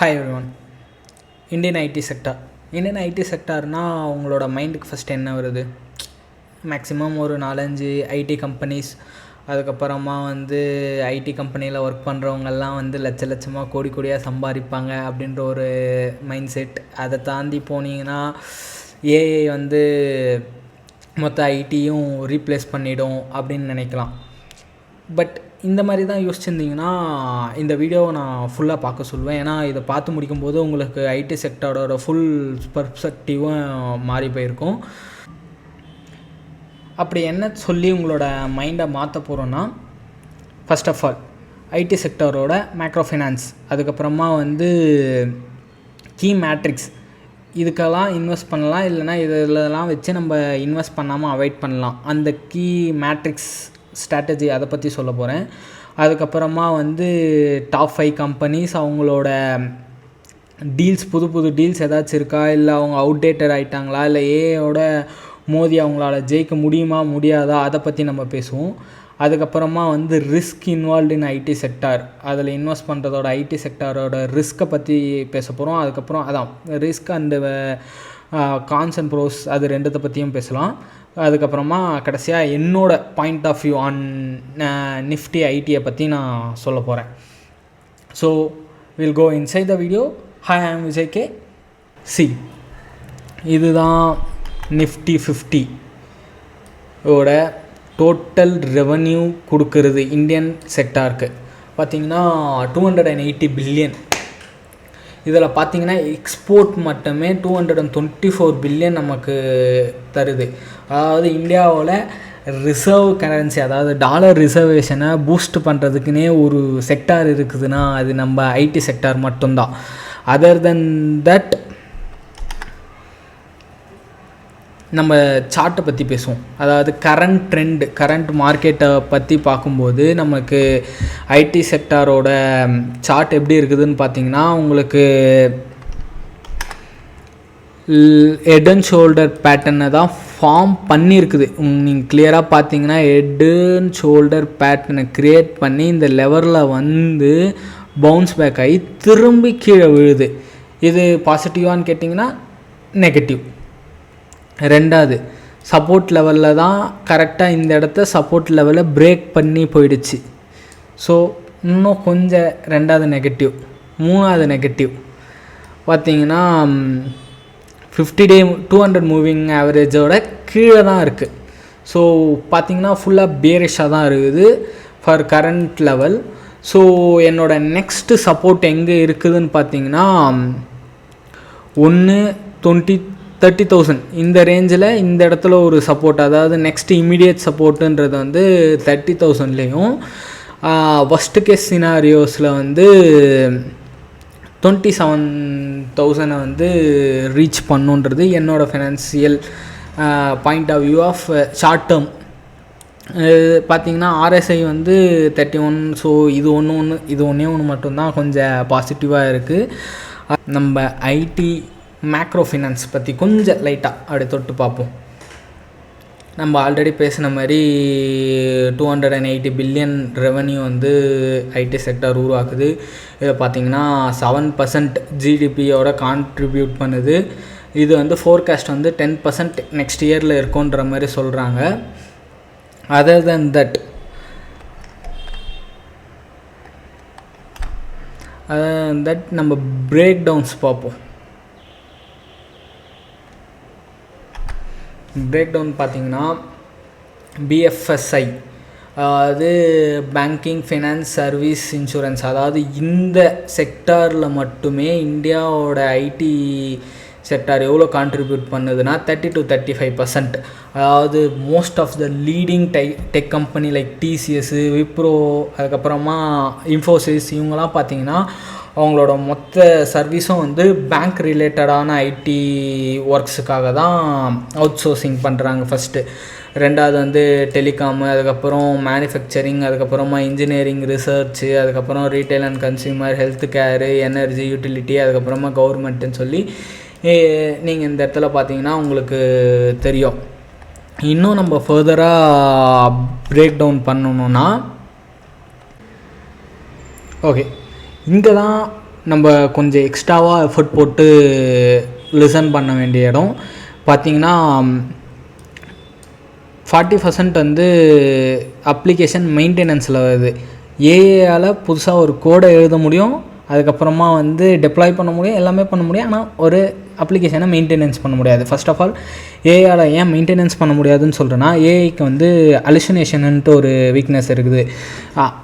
Hi everyone. Indian IT sector. Indian IT செக்டார்னால் உங்களோட மைண்டுக்கு ஃபஸ்ட்டு என்ன வருது? மேக்ஸிமம் ஒரு 4-5 ஐடி கம்பெனிஸ், அதுக்கப்புறமா ஐடி கம்பெனியில் ஒர்க் பண்ணுறவங்கெல்லாம் லட்சமாக கோடியாக சம்பாதிப்பாங்க அப்படின்ற ஒரு மைண்ட் செட். அதை தாண்டி போனீங்கன்னா ஏஐ மொத்த ஐடியும் ரீப்ளேஸ் பண்ணிடும் அப்படின்னு நினைக்கலாம். பட் இந்த மாதிரி தான் யோசிச்சிருந்தீங்கன்னா இந்த வீடியோவை நான் ஃபுல்லாக பார்க்க சொல்லுவேன். ஏன்னா இதை பார்த்து முடிக்கும்போது உங்களுக்கு ஐடி செக்டாரோட ஃபுல் பெர்ஸ்பெக்டிவும் மாறி போயிருக்கும். அப்படி என்ன சொல்லி உங்களோட மைண்டை மாற்ற போகிறோன்னா, ஃபர்ஸ்ட் ஆஃப் ஆல் ஐடி செக்டாரோட மேக்ரோ ஃபைனான்ஸ், அதுக்கப்புறமா கீ மேட்ரிக்ஸ், இதுக்கெல்லாம் இன்வெஸ்ட் பண்ணலாம், இல்லைனா இதெல்லாம் வச்சு நம்ம இன்வெஸ்ட் பண்ணாமல் அவாய்ட் பண்ணலாம். அந்த கீ மேட்ரிக்ஸ் ஸ்ட்ராட்டஜி அதை பற்றி சொல்ல போகிறேன். அதுக்கப்புறமா டாப் 5 கம்பெனிஸ், அவங்களோட டீல்ஸ், புது டீல்ஸ் ஏதாச்சும் இருக்கா, இல்லை அவங்க அவுடேட்டட் ஆகிட்டாங்களா, இல்லை ஏஐயோட மோதி அவங்களால ஜெயிக்க முடியுமா முடியாதா, அதை பற்றி நம்ம பேசுவோம். அதுக்கப்புறமா risk involved in IT sector, அதில் இன்வெஸ்ட் பண்ணுறதோட ஐடி செக்டாரோட ரிஸ்க்கை பற்றி பேச போகிறோம். அதுக்கப்புறம் அதான் risk and cons and pros, அது ரெண்டுத்தை பற்றியும் பேசலாம். அதுக்கப்புறமா கடைசியாக என்னோட point of view on Nifty ஐடியை பற்றி நான் சொல்ல போகிறேன். So will go inside the video. Hi, I am Vijay K. இதுதான் நிஃப்டி 50 ஓட டோட்டல் ரெவன்யூ கொடுக்கறது இந்தியன் செக்டாருக்கு. பார்த்திங்கன்னா 280 பில்லியன். இதில் பார்த்திங்கன்னா எக்ஸ்போர்ட் மட்டுமே 224 பில்லியன் நமக்கு தருது. அதாவது இந்தியாவில் ரிசர்வ் கரன்சி, அதாவது டாலர் ரிசர்வேஷனை பூஸ்ட் பண்ணுறதுக்குன்னே ஒரு செக்டார் இருக்குதுன்னா அது நம்ம ஐடி செக்டார் மட்டும்தான். அதர் தென் தட் நம்ம சார்ட்டை பற்றி பேசுவோம். அதாவது கரண்ட் ட்ரெண்ட், கரண்ட் மார்க்கெட்டை பற்றி பார்க்கும்போது நமக்கு ஐடி செக்டாரோட சார்ட் எப்படி இருக்குதுன்னு பார்த்தீங்கன்னா, உங்களுக்கு ஹெட் அண்ட் ஷோல்டர் பேட்டர்னை தான் ஃபார்ம் பண்ணியிருக்குது. நீங்கள் கிளியராக பார்த்தீங்கன்னா ஹெட் அண்ட் ஷோல்டர் பேட்டர்னை க்ரியேட் பண்ணி இந்த லெவலில் பவுன்ஸ் பேக் ஆகி திரும்பி கீழே விழுது. இது பாசிட்டிவான்னு கேட்டிங்கன்னா நெகட்டிவ். ரெண்டாவது, சப்போர்ட் லெவலில் தான் கரெக்டாக இந்த இடத்த சப்போர்ட் லெவலில் பிரேக் பண்ணி போயிடுச்சு. ஸோ இன்னும் கொஞ்சம் ரெண்டாவது நெகட்டிவ். மூணாவது நெகட்டிவ் பார்த்திங்கன்னா 50 டே 200 மூவிங் ஆவரேஜோட கீழே தான் இருக்குது. ஸோ பார்த்திங்கன்னா ஃபுல்லாக பேரிஷாக தான் இருக்குது ஃபார் கரண்ட் லெவல். ஸோ என்னோடய நெக்ஸ்ட்டு சப்போர்ட் எங்கே இருக்குதுன்னு பார்த்தீங்கன்னா 30,000 இந்த ரேஞ்சில் இந்த இடத்துல ஒரு சப்போர்ட். அதாவது நெக்ஸ்ட் இமீடியட் சப்போர்ட்டுன்றது 30,000லேயும் ஃபஸ்ட்டு கேஸ் சினாரியோஸில் 27,000 ரீச் பண்ணுன்றது என்னோடய financial point of view of short term. பார்த்திங்கன்னா RSI 31. ஸோ இது ஒன்றே ஒன்று மட்டும்தான் கொஞ்சம் பாசிட்டிவாக இருக்குது. நம்ம ஐடி மேக்ரோ ஃபினான்ஸ் பற்றி கொஞ்சம் லைட்டாக அப்படி தொட்டு பார்ப்போம். நம்ம ஆல்ரெடி பேசின மாதிரி 280 பில்லியன் ரெவன்யூ ஐடி செக்டார் உருவாக்குது. இதை பார்த்திங்கன்னா 7% ஜிடிபியோட கான்ட்ரிபியூட் பண்ணுது. இது ஃபோர்காஸ்ட் 10% நெக்ஸ்ட் இயரில் இருக்குன்ற மாதிரி சொல்கிறாங்க. அதர் தென் தட் நம்ம பிரேக் டவுன்ஸ் பார்ப்போம். பிரேக் டவுன் பார்த்திங்கன்னா BFSI, அதாவது பேங்கிங், ஃபைனான்ஸ், சர்வீஸ், இன்சூரன்ஸ், அதாவது இந்த செக்டாரில் மட்டுமே இந்தியாவோட ஐடி செக்டார் எவ்வளோ கான்ட்ரிபியூட் பண்ணுதுன்னா 30-35%. அதாவது most of the leading tech company like TCS, Wipro, அதுக்கப்புறமா இன்ஃபோசிஸ், இவங்கெல்லாம் பார்த்திங்கன்னா அவங்களோட மொத்த சர்வீஸும் பேங்க் ரிலேட்டடான ஐடி ஒர்க்ஸுக்காக தான் அவுட் சோர்சிங் பண்ணுறாங்க ஃபஸ்ட்டு. ரெண்டாவது டெலிகாமு, அதுக்கப்புறம் மேனுஃபேக்சரிங், அதுக்கப்புறமா இன்ஜினியரிங், ரிசர்ச்சு, அதுக்கப்புறம் retail and consumer, health care, energy, utility, அதுக்கப்புறமா கவர்மெண்ட்டுன்னு சொல்லி நீங்கள் இந்த இடத்துல பார்த்தீங்கன்னா உங்களுக்கு தெரியும். இன்னும் நம்ம ஃபர்தராக பிரேக் டவுன் பண்ணணுன்னா ஓகே, இங்கே தான் நம்ம கொஞ்சம் எக்ஸ்ட்ராவாக எஃபர்ட் போட்டு லிசன் பண்ண வேண்டிய இடம். பார்த்திங்கன்னா 40% வந்து அப்ளிகேஷன் மெயின்டெனன்ஸில் வருது. ஏஐயால் புதுசாக ஒரு கோடை எழுத முடியும், அதுக்கப்புறமா வந்து டெப்ளாய் பண்ண முடியும், எல்லாமே பண்ண முடியும். ஆனால் ஒரு அப்ளிகேஷனை மெயின்டெனன்ஸ் பண்ண முடியாது. ஃபர்ஸ்ட் ஆஃப் ஆல் ஏஐயால் ஏன் மெயின்டெனன்ஸ் பண்ண முடியாதுன்னு சொல்கிறேன்னா, ஏஐக்கு வந்து அலுசினேஷன்ட்டு ஒரு வீக்னஸ் இருக்குது.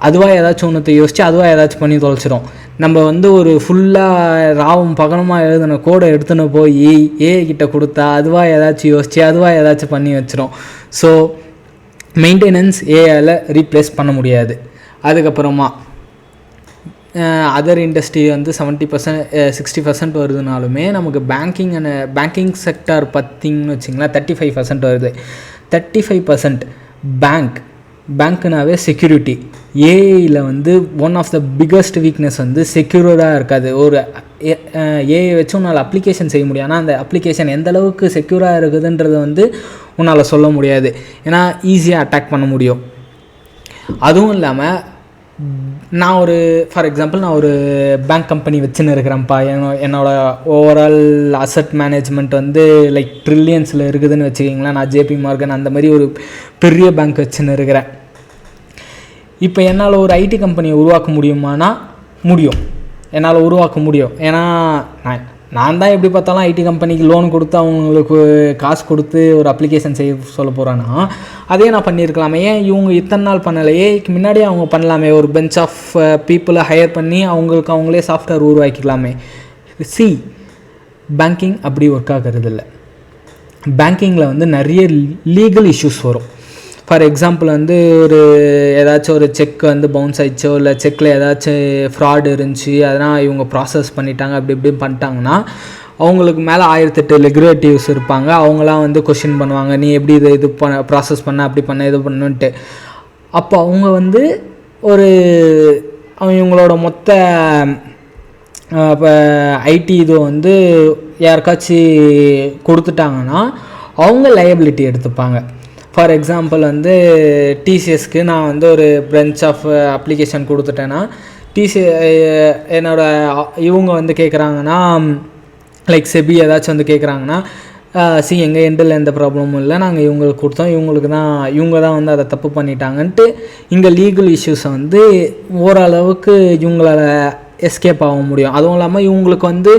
அதுவாக ஏதாச்சும் ஒன்று யோசிச்சு அதுவாக ஏதாச்சும் பண்ணி தொலைச்சிடும். நம்ம வந்து ஒரு ஃபுல்லாக ராவும் பகலமாக எழுதின கோடை எடுத்துன்னு போய் ஏஐ கிட்ட கொடுத்தா அதுவாக ஏதாச்சும் யோசிச்சு அதுவாக ஏதாச்சும் பண்ணி வச்சிடும். ஸோ மெயின்டெனன்ஸ் ஏஐயால் ரீப்ளேஸ் பண்ண முடியாது. அதுக்கப்புறமா அதர் இண்டஸ்ட்ரி வந்து 60% வருதுனாலுமே நமக்கு பேங்கிங் செக்டார் பார்த்திங்கன்னு வச்சிங்களேன் 35% வருது. 35% பேங்க்னாவே செக்யூரிட்டி. ஏஐயில் வந்து one of the biggest weakness வந்து செக்யூர்டாக இருக்காது. ஒரு ஏஐ வச்சு உன்னால் அப்ளிகேஷன் செய்ய முடியும், ஆனால் அந்த அப்ளிகேஷன் எந்த அளவுக்கு செக்யூராக இருக்குதுன்றதை வந்து உன்னால் சொல்ல முடியாது. ஏன்னா ஈஸியாக அட்டாக் பண்ண முடியும். அதுவும் இல்லாமல் நான் ஃபார் எக்ஸாம்பிள் நான் ஒரு பேங்க் கம்பெனி வச்சுன்னு இருக்கிறேன்ப்பா. என்னோடய ஓவரால் அசட் மேனேஜ்மெண்ட் வந்து லைக் ட்ரில்லியன்ஸில் இருக்குதுன்னு வச்சுக்கிங்களேன். நான் ஜேபி மார்கன் அந்த மாதிரி ஒரு பெரிய பேங்க் வச்சுன்னு இருக்கிறேன். இப்போ என்னால் ஒரு ஐடி கம்பெனியை உருவாக்க முடியுமானா முடியும், என்னால் உருவாக்க முடியும். ஏன்னா நான் தான் எப்படி பார்த்தாலும் ஐடி கம்பெனிக்கு லோன் கொடுத்து அவங்களுக்கு காசு கொடுத்து ஒரு அப்ளிகேஷன் செய்ய சொல்ல போகிறேன்னா அதே நான் பண்ணியிருக்கலாமே. ஏன் இவங்க இத்தனை நாள் பண்ணலை? ஏஐக்கு முன்னாடியே அவங்க பண்ணலாமே. ஒரு பெஞ்ச் ஆஃப் பீப்புளை ஹையர் பண்ணி அவங்களே சாஃப்ட்வேர் உருவாக்கிக்கலாமே. பேங்கிங் அப்படி ஒர்க் ஆகிறது இல்லை. பேங்கிங்கில் வந்து நிறைய லீகல் இஷ்யூஸ் வரும். ஃபார் எக்ஸாம்பிள் வந்து ஏதாச்சும் ஒரு செக் வந்து பவுன்ஸ் ஆகிடுச்சோ, இல்லை செக்கில் ஏதாச்சும் ஃப்ராட் இருந்துச்சு, அதனால் இவங்க ப்ராசஸ் பண்ணிட்டாங்க, அப்படி இப்படி பண்ணிட்டாங்கன்னா அவங்களுக்கு மேலே 1008 ரெகுலேட்டிவ்ஸ் இருப்பாங்க. அவங்களாம் வந்து கொஷின் பண்ணுவாங்க, நீ எப்படி இது ப்ராசஸ் பண்ண, அப்படி பண்ண, இது பண்ணுன்ட்டு. அப்போ அவங்க வந்து இவங்களோட மொத்த இப்போ ஐடி இது வந்து யாருக்காச்சும் கொடுத்துட்டாங்கன்னா அவங்க லையபிலிட்டி எடுத்துப்பாங்க. ஃபார் எக்ஸாம்பிள் வந்து டிசிஎஸ்க்கு நான் வந்து ஒரு பிரான்ச் ஆஃப் அப்ளிகேஷன் கொடுத்துட்டேன்னா இவங்க வந்து கேட்குறாங்கன்னா லைக் செபி ஏதாச்சும் வந்து கேட்குறாங்கன்னா எங்கள் எண்டில் எந்த ப்ராப்ளமும் இல்லை, நாங்கள் இவங்களுக்கு கொடுத்தோம், இவங்க தான் வந்து அதை தப்பு பண்ணிட்டாங்கன்ட்டு இங்கே லீகல் இஷ்யூஸை வந்து ஓரளவுக்கு இவங்களால் எஸ்கேப் ஆக முடியும். அதுவும் இல்லாமல் இவங்களுக்கு வந்து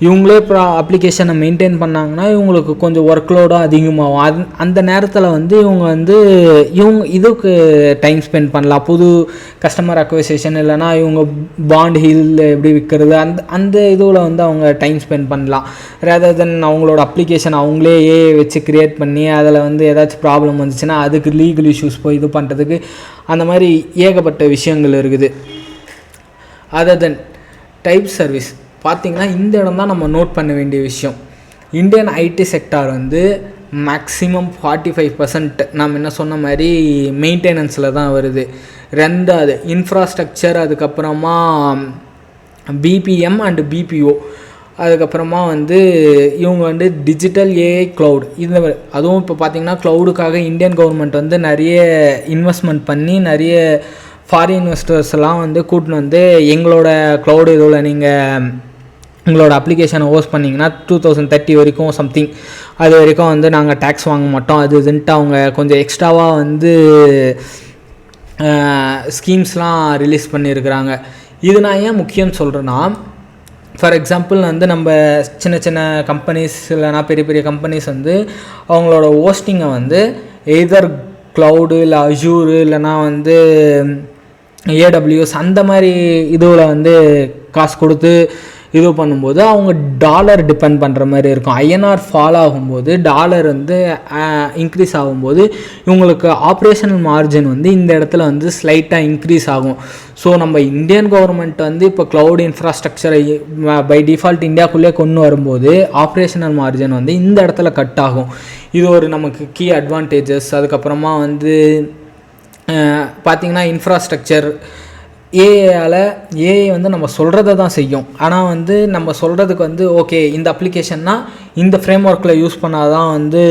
இவங்களே அப்ளிகேஷனை மெயின்டைன் பண்ணாங்கன்னா இவங்களுக்கு கொஞ்சம் ஒர்க் லோடும் அதிகமாகும். அந்த நேரத்தில் வந்து இவங்க இதுக்கு டைம் ஸ்பெண்ட் பண்ணலாம். புது கஸ்டமர் அக்விசிஷன் இல்லைனா இவங்க பாண்ட் ஹீல் எப்படி விற்கிறது அந்த இதுவில் வந்து அவங்க டைம் ஸ்பெண்ட் பண்ணலாம். ரேதர் தென் அவங்களோட அப்ளிகேஷன் அவங்களே வச்சு க்ரியேட் பண்ணி அதில் வந்து ஏதாச்சும் ப்ராப்ளம் வந்துச்சுன்னா அதுக்கு லீகல் இஷ்யூஸ் போய் இது பண்ணுறதுக்கு அந்த மாதிரி ஏகப்பட்ட விஷயங்கள் இருக்குது. அதர் தென் டைப் சர்வீஸ் பார்த்திங்கன்னா இந்த இடம் தான் நம்ம நோட் பண்ண வேண்டிய விஷயம். இந்தியன் ஐடி செக்டார் வந்து மேக்ஸிமம் 45% நம்ம என்ன சொன்ன மாதிரி மெயின்டெனன்ஸில் தான் வருது. ரெண்டாவது இன்ஃப்ராஸ்ட்ரக்சர், அதுக்கப்புறமா பிபிஎம் அண்டு பிபிஓ, அதுக்கப்புறமா வந்து இவங்க வந்து டிஜிட்டல் ஏஐ க்ளவுட். அதுவும் இப்போ பார்த்திங்கன்னா க்ளவுடுக்காக இந்தியன் கவர்மெண்ட் வந்து நிறைய இன்வெஸ்ட்மெண்ட் பண்ணி நிறைய ஃபாரின் இன்வெஸ்டர்ஸ்லாம் வந்து கூட்டின்னு வந்து எங்களோட க்ளவுடு இதில் நீங்கள் உங்களோட அப்ளிகேஷனை ஹோஸ்ட் பண்ணிங்கன்னா 2030 வரைக்கும் சம்திங் அது வரைக்கும் வந்து நாங்கள் டேக்ஸ் வாங்க மாட்டோம், அது இதுன்ட்டு அவங்க கொஞ்சம் எக்ஸ்ட்ராவாக வந்து ஸ்கீம்ஸ்லாம் ரிலீஸ் பண்ணியிருக்கிறாங்க. இது நான் ஏன் முக்கியம்னு சொல்கிறேன்னா, ஃபார் எக்ஸாம்பிள் வந்து நம்ம சின்ன சின்ன கம்பெனிஸ் இல்லைனா பெரிய பெரிய கம்பெனிஸ் வந்து அவங்களோட ஹோஸ்டிங்கை வந்து எய்தர் க்ளவுடு இல்லை அஜூரு இல்லைனா வந்து ஏடபிள்யூஎஸ் அந்த மாதிரி இதுவில் வந்து காசு கொடுத்து இது பண்ணும்போது அவங்க டாலர் டிபெண்ட் பண்ணுற மாதிரி இருக்கும். ஐஎன்ஆர் ஃபால் ஆகும்போது டாலர் வந்து இன்க்ரீஸ் ஆகும்போது இவங்களுக்கு ஆப்ரேஷனல் மார்ஜின் வந்து இந்த இடத்துல வந்து ஸ்லைட்டாக இன்க்ரீஸ் ஆகும். ஸோ நம்ம இந்தியன் கவர்மெண்ட் வந்து இப்போ க்ளவுட் இன்ஃப்ராஸ்ட்ரக்சரை பை டிஃபால்ட் இந்தியாவுக்குள்ளே கொண்டு வரும்போது ஆப்ரேஷனல் மார்ஜின் வந்து இந்த இடத்துல கட் ஆகும். இது ஒரு நமக்கு கீ அட்வான்டேஜஸ். அதுக்கப்புறமா வந்து பார்த்திங்கன்னா இன்ஃப்ராஸ்ட்ரக்சர் ஏஐ வந்து நம்ம சொல்கிறத தான் செய்யும். ஆனால் வந்து நம்ம சொல்கிறதுக்கு வந்து ஓகே இந்த அப்ளிகேஷன்னா இந்த ஃப்ரேம் ஒர்க்கில் யூஸ் பண்ணால் தான் வந்து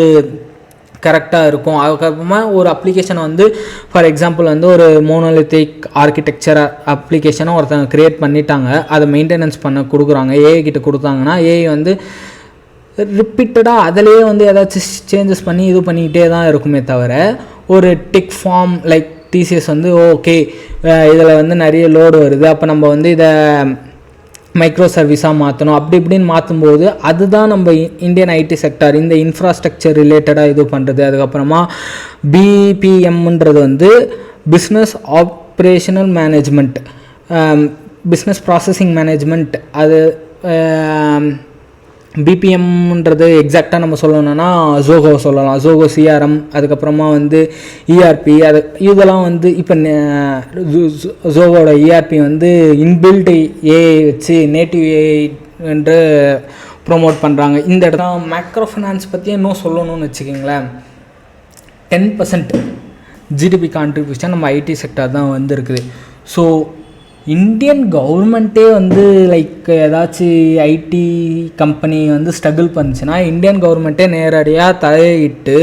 கரெக்டாக இருக்கும். அதுக்கப்புறமா ஒரு அப்ளிகேஷனை வந்து ஃபார் எக்ஸாம்பிள் வந்து ஒரு மோனோலித்திக் ஆர்கிடெக்சர் அப்ளிகேஷனை ஒருத்தங்க க்ரியேட் பண்ணிட்டாங்க, அதை மெயின்டெனன்ஸ் பண்ண கொடுக்குறாங்க, ஏஐ கிட்ட கொடுத்தாங்கன்னா ஏஐ வந்து ரிப்பீட்டடாக அதிலேயே வந்து ஏதாச்சும் சேஞ்சஸ் பண்ணி இது பண்ணிக்கிட்டே தான் இருக்குமே தவிர, ஒரு டிக் ஃபார்ம் லைக் டிசிஎஸ் வந்து ஓகே இதில் வந்து நிறைய லோடு வருது, அப்போ நம்ம வந்து இதை மைக்ரோ சர்வீஸாக மாற்றணும் அப்படி இப்படின்னு மாற்றும்போது அதுதான் நம்ம இந்தியன் ஐடி செக்டார் இந்த இன்ஃப்ராஸ்ட்ரக்சர் ரிலேட்டடாக இது பண்ணுறது. அதுக்கப்புறமா பிபிஎம்ன்றது வந்து business operational management, business processing management. அது பிபிஎம்ன்றது எக்ஸாக்டாக நம்ம சொல்லணும்னா ஜோகோ சொல்லலாம், ஜோகோ சிஆர்எம். அதுக்கப்புறமா வந்து இஆர்பி, அது இதெல்லாம் வந்து இப்போ ஜோகோட இஆர்பி வந்து இன்பில்ட் ஏஐ வச்சு நேட்டிவ் ஏஐ என்று ப்ரொமோட் பண்ணுறாங்க. இந்த இடத்துல மைக்ரோ ஃபினான்ஸ் பற்றி இன்னும் சொல்லணும்னு வச்சுக்கிங்களேன், 10% ஜிடிபி கான்ட்ரிபியூஷன் நம்ம ஐடி செக்டார் தான் வந்துருக்குது. ஸோ இந்தியன் கவர்மெண்ட்டே வந்து லைக் ஏதாச்சும் ஐடி கம்பெனி வந்து ஸ்ட்ரகிள் பண்ணுச்சுன்னா இந்தியன் கவர்மெண்ட்டே நேரடியாக தலையிட்டு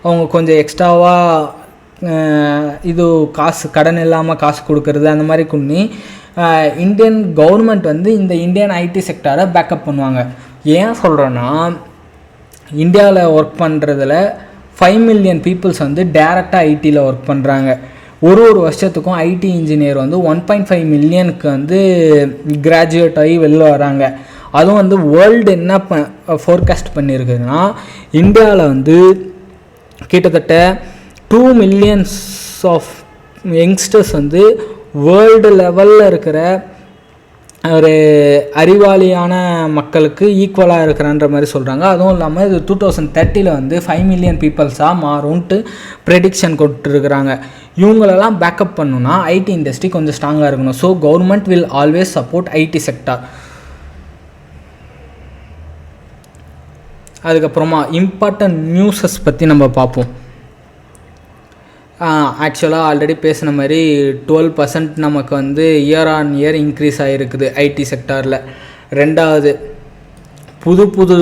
அவங்க கொஞ்சம் எக்ஸ்ட்ராவாக இது காசு கடன் இல்லாமல் காசு கொடுக்கறது அந்த மாதிரி பண்ணி இந்தியன் கவர்மெண்ட் வந்து இந்த இந்தியன் ஐடி செக்டாரை பேக்கப் பண்ணுவாங்க. ஏன் சொல்கிறேன்னா, இந்தியாவில் ஒர்க் பண்ணுறதுல 5 மில்லியன் பீப்புள்ஸ் வந்து டேரெக்டாக ஐடியில் ஒர்க் பண்ணுறாங்க. ஒரு வருஷத்துக்கும் ஐடி இன்ஜினியர் வந்து 1.5 மில்லியனுக்கு வந்து கிராஜுவேட் ஆகி வெளில வராங்க. அதுவும் வந்து வேர்ல்டு என்ன ஃபோர்காஸ்ட் பண்ணியிருக்குதுன்னா, இந்தியாவில் வந்து கிட்டத்தட்ட 2 மில்லியன்ஸ் ஆஃப் யங்ஸ்டர்ஸ் வந்து வேர்ல்டு லெவலில் இருக்கிற ஒரு அறிவாளியான மக்களுக்கு ஈக்குவலாக இருக்கிறன்ற மாதிரி சொல்கிறாங்க. அதுவும் இல்லாமல் இது 2030 வந்து 5 மில்லியன் பீப்புள்ஸாக மாறும்ன்ட்டு ப்ரெடிக்ஷன் கொடுத்துருக்குறாங்க. இவங்களெல்லாம் பேக்கப் பண்ணணுன்னா ஐடி இண்டஸ்ட்ரி கொஞ்சம் ஸ்ட்ராங்காக இருக்கணும். So government will always support IT sector. அதுக்கப்புறமா இம்பார்ட்டன்ட் நியூஸஸ் பற்றி நம்ம பார்ப்போம். ஆக்சுவலாக ஆல்ரெடி பேசின மாதிரி 12% நமக்கு வந்து இயர் ஆன் இயர் இன்க்ரீஸ் ஆகிருக்குது ஐடி செக்டாரில். ரெண்டாவது, புது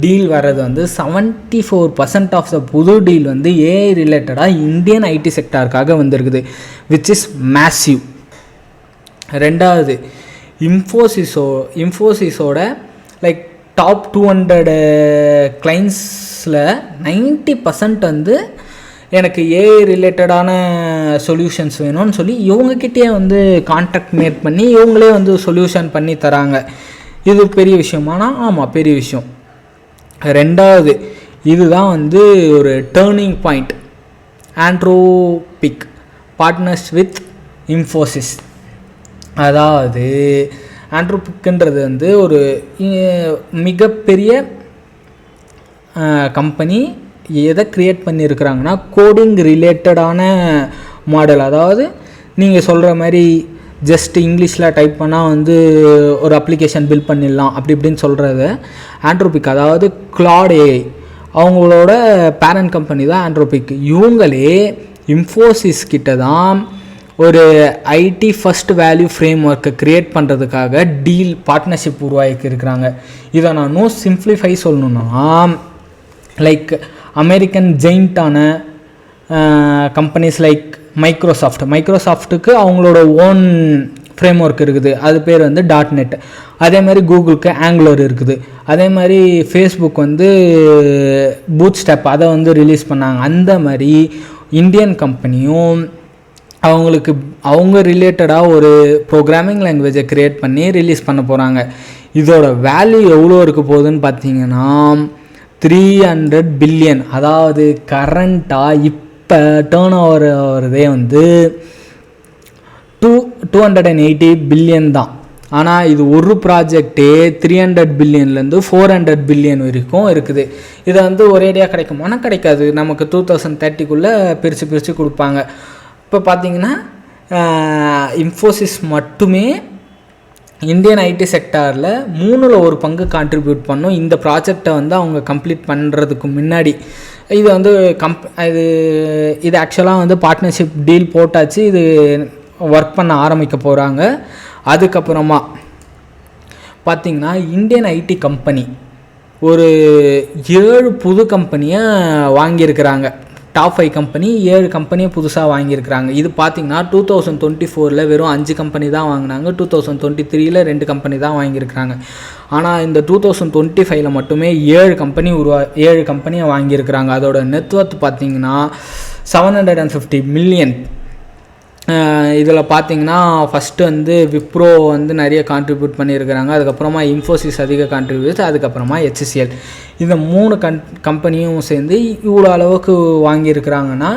டீல் வர்றது வந்து 74% ஆஃப் த புது டீல் வந்து ஏஐ ரிலேட்டடாக இந்தியன் ஐடி செக்டாருக்காக வந்திருக்குது, விச் இஸ் மேசிவ். ரெண்டாவது, இன்ஃபோசிஸோட லைக் டாப் 200 கிளைண்ட்ஸில் 90% வந்து எனக்கு ஏஐ ரிலேட்டடான சொல்யூஷன்ஸ் வேணும்னு சொல்லி இவங்கக்கிட்டே வந்து கான்ட்ராக்ட் மேட் பண்ணி இவங்களே வந்து சொல்யூஷன் பண்ணி தராங்க. இது பெரிய விஷயமானா ஆமாம், பெரிய விஷயம். ரெண்டாவது, இதுதான் வந்து ஒரு turning point. Anthropic partners with Infosys. அதாவது ஆண்ட்ரோபிக்ன்றது வந்து ஒரு மிகப்பெரிய கம்பெனி. எதை க்ரியேட் பண்ணியிருக்கிறாங்கன்னா கோடிங் ரிலேட்டடான மாடல். அதாவது நீங்கள் சொல்கிற மாதிரி ஜஸ்ட் இங்கிலீஷில் டைப் பண்ணால் வந்து ஒரு அப்ளிகேஷன் பில்ட் பண்ணிடலாம் அப்படி இப்படின்னு சொல்கிறது ஆண்ட்ரோபிக். அதாவது கிளாட் ஏஐ அவங்களோட பேரண்ட் கம்பெனி தான் ஆண்ட்ரோபிக். இவங்களே இன்ஃபோசிஸ் கிட்ட தான் ஒரு ஐடி ஃபஸ்ட் வேல்யூ ஃப்ரேம் ஒர்க்கை க்ரியேட் பண்ணுறதுக்காக டீல் பார்ட்னர்ஷிப் உருவாக்கி இருக்கிறாங்க. இதை நான் இன்னும் சிம்பிளிஃபை சொல்லணுன்னா, லைக் அமெரிக்கன் ஜெயிண்ட்டான கம்பெனிஸ் லைக் மைக்ரோசாஃப்ட்டுக்கு அவங்களோட ஓன் ஃப்ரேம் ஒர்க் இருக்குது, அது பேர் வந்து .NET. அதே மாதிரி கூகுளுக்கு ஆங்குலர் இருக்குது. அதே மாதிரி ஃபேஸ்புக் வந்து பூட்ஸ்ட்ராப் அதை வந்து ரிலீஸ் பண்ணாங்க. அந்த மாதிரி இந்தியன் கம்பெனியும் அவங்க ரிலேட்டடாக ஒரு ப்ரோக்ராமிங் லாங்குவேஜை க்ரியேட் பண்ணி ரிலீஸ் பண்ண போகிறாங்க. இதோட வேல்யூ எவ்வளோ இருக்க போகுதுன்னு பார்த்தீங்கன்னா 300 பில்லியன். அதாவது கரண்ட்டாக இப்போ டேர்ன் ஓவர் ஆகிறதே வந்து 280 பில்லியன் தான். ஆனால் இது ஒரு ப்ராஜெக்டே 300 பில்லியன்லேருந்து 400 பில்லியன் வரைக்கும் இருக்குது. இதை வந்து ஒரேடியாக கிடைக்குமானா கிடைக்காது. நமக்கு 2030 பிரித்து கொடுப்பாங்க. இப்போ பார்த்தீங்கன்னா இன்ஃபோசிஸ் மட்டுமே இந்தியன் ஐடி செக்டாரில் 1/3 கான்ட்ரிபியூட் பண்ணும் இந்த ப்ராஜெக்டை வந்து அவங்க கம்ப்ளீட் பண்ணுறதுக்கு முன்னாடி. இது வந்து இது ஆக்சுவலாக வந்து பார்ட்னர்ஷிப் டீல் போட்டாச்சு. இது ஒர்க் பண்ண ஆரம்பிக்க போகிறாங்க. அதுக்கப்புறமா பார்த்திங்கன்னா இந்தியன் ஐடி கம்பெனி ஒரு 7 புது கம்பெனியை வாங்கியிருக்கிறாங்க. டாப் 5 கம்பெனி 7 கம்பெனியை புதுசாக வாங்கியிருக்கிறாங்க. இது பார்த்திங்கன்னா 2024 வெறும் 5 கம்பெனி தான் வாங்கினாங்க. 2023 2 கம்பெனி தான் வாங்கியிருக்கிறாங்க. ஆனால் இந்த 2025 மட்டுமே 7 கம்பெனியை வாங்கியிருக்கிறாங்க. அதோட நெட்வொர்த் பார்த்திங்கன்னா 750 மில்லியன். இதில் பார்த்தீங்கன்னா ஃபஸ்ட்டு வந்து விப்ரோ வந்து நிறைய கான்ட்ரிபியூட் பண்ணியிருக்கிறாங்க. அதுக்கப்புறமா இன்ஃபோசிஸ் அதிக கான்ட்ரிபியூட், அதுக்கப்புறமா HCL. இந்த 3 கம்பெனியும் சேர்ந்து இவ்வளோ அளவுக்கு வாங்கியிருக்கிறாங்கன்னா,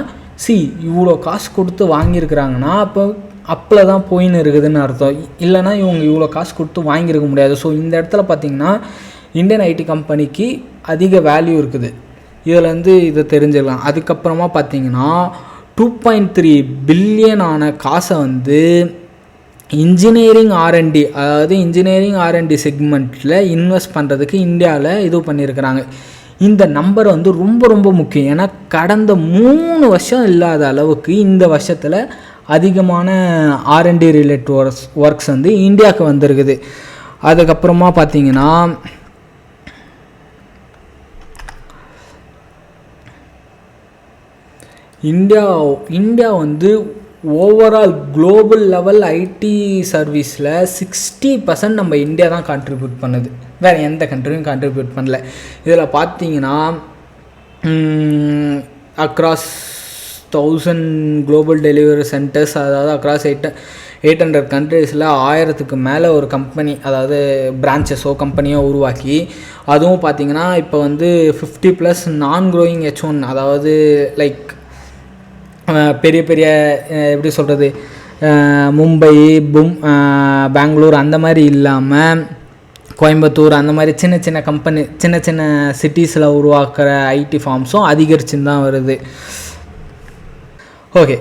இவ்வளோ காசு கொடுத்து வாங்கியிருக்கிறாங்கன்னா அப்போ தான் போயின்னு இருக்குதுன்னு அர்த்தம். இல்லைனா இவங்க இவ்வளோ காசு கொடுத்து வாங்கியிருக்க முடியாது. ஸோ இந்த இடத்துல பார்த்திங்கன்னா இந்தியன் ஐடி கம்பெனிக்கு அதிக வேல்யூ இருக்குது. இதில் வந்து இதை தெரிஞ்சுக்கலாம். அதுக்கப்புறமா பார்த்திங்கன்னா 2.3 பில்லியன் ஆன காசை வந்து இன்ஜினியரிங் R&D செக்மெண்ட்டில் இன்வெஸ்ட் பண்ணுறதுக்கு இந்தியாவில் இது பண்ணியிருக்கிறாங்க. இந்த நம்பர் வந்து ரொம்ப ரொம்ப முக்கியம். ஏன்னா கடந்த 3 வருஷம் இல்லாத அளவுக்கு இந்த வருஷத்தில் அதிகமான R&D ரிலேட்டட் ஒர்க்ஸ் வந்து இந்தியாவுக்கு வந்திருக்குது. அதுக்கப்புறமா பார்த்திங்கன்னா இந்தியா வந்து ஓவரால் குளோபல் லெவல் ஐடி சர்வீஸில் 60% நம்ம இந்தியா தான் கான்ட்ரிபியூட் பண்ணுது. வேறு எந்த கண்ட்ரியும் கான்ட்ரிபியூட் பண்ணல. இதில் பார்த்தீங்கன்னா அக்ராஸ் 1000 குளோபல் டெலிவரி சென்டர்ஸ், அதாவது அக்ராஸ் 800 கண்ட்ரீஸில் 1000க்கு மேலே ஒரு கம்பெனி, அதாவது பிரான்ச்சஸோ கம்பெனியோ உருவாக்கி, அதுவும் பார்த்திங்கன்னா இப்போ வந்து 50+ நான் க்ரோயிங் H1, அதாவது லைக் பெரிய எப்படி சொல்கிறது, மும்பை, பெங்களூர் அந்த மாதிரி இல்லாமல் கோயம்புத்தூர் அந்த மாதிரி சின்ன சின்ன சிட்டிஸில் உருவாக்குற ஐடி ஃபார்ம்ஸும் அதிகரிச்சுன்னு தான் வருது. ஓகே,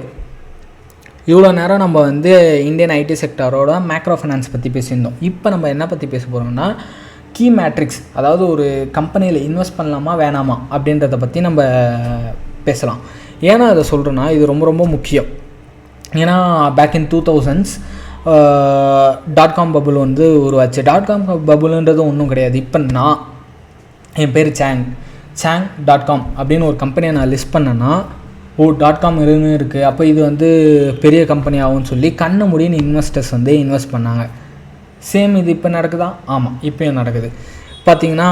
இவ்வளோ நேரம் நம்ம வந்து இந்தியன் ஐடி செக்டாரோட மேக்ரோ ஃபைனான்ஸ் பற்றி பேசியிருந்தோம். இப்போ நம்ம என்ன பற்றி பேச போகிறோம்னா கீ மேட்ரிக்ஸ், அதாவது ஒரு கம்பெனியில் இன்வெஸ்ட் பண்ணலாமா வேணாமா அப்படின்றத பற்றி நம்ம பேசலாம். ஏன்னா அதை சொல்கிறேன்னா இது ரொம்ப ரொம்ப முக்கியம். ஏன்னா back in 2000s .com bubble வந்து உருவாச்சு. .com பபுளுன்றது ஒன்றும் கிடையாது. இப்போ என் பேர் Chang.com அப்படின்னு ஒரு கம்பெனியை நான் லிஸ்ட் பண்ணேன்னா, .com இருக்குது, அப்போ இது வந்து பெரிய கம்பெனி ஆகும்னு சொல்லி கண்ணு முடின்னு இன்வெஸ்டர்ஸ் வந்து இன்வெஸ்ட் பண்ணாங்க. சேம் இது இப்போ நடக்குதா? ஆமாம், இப்போயும் நடக்குது. பார்த்திங்கன்னா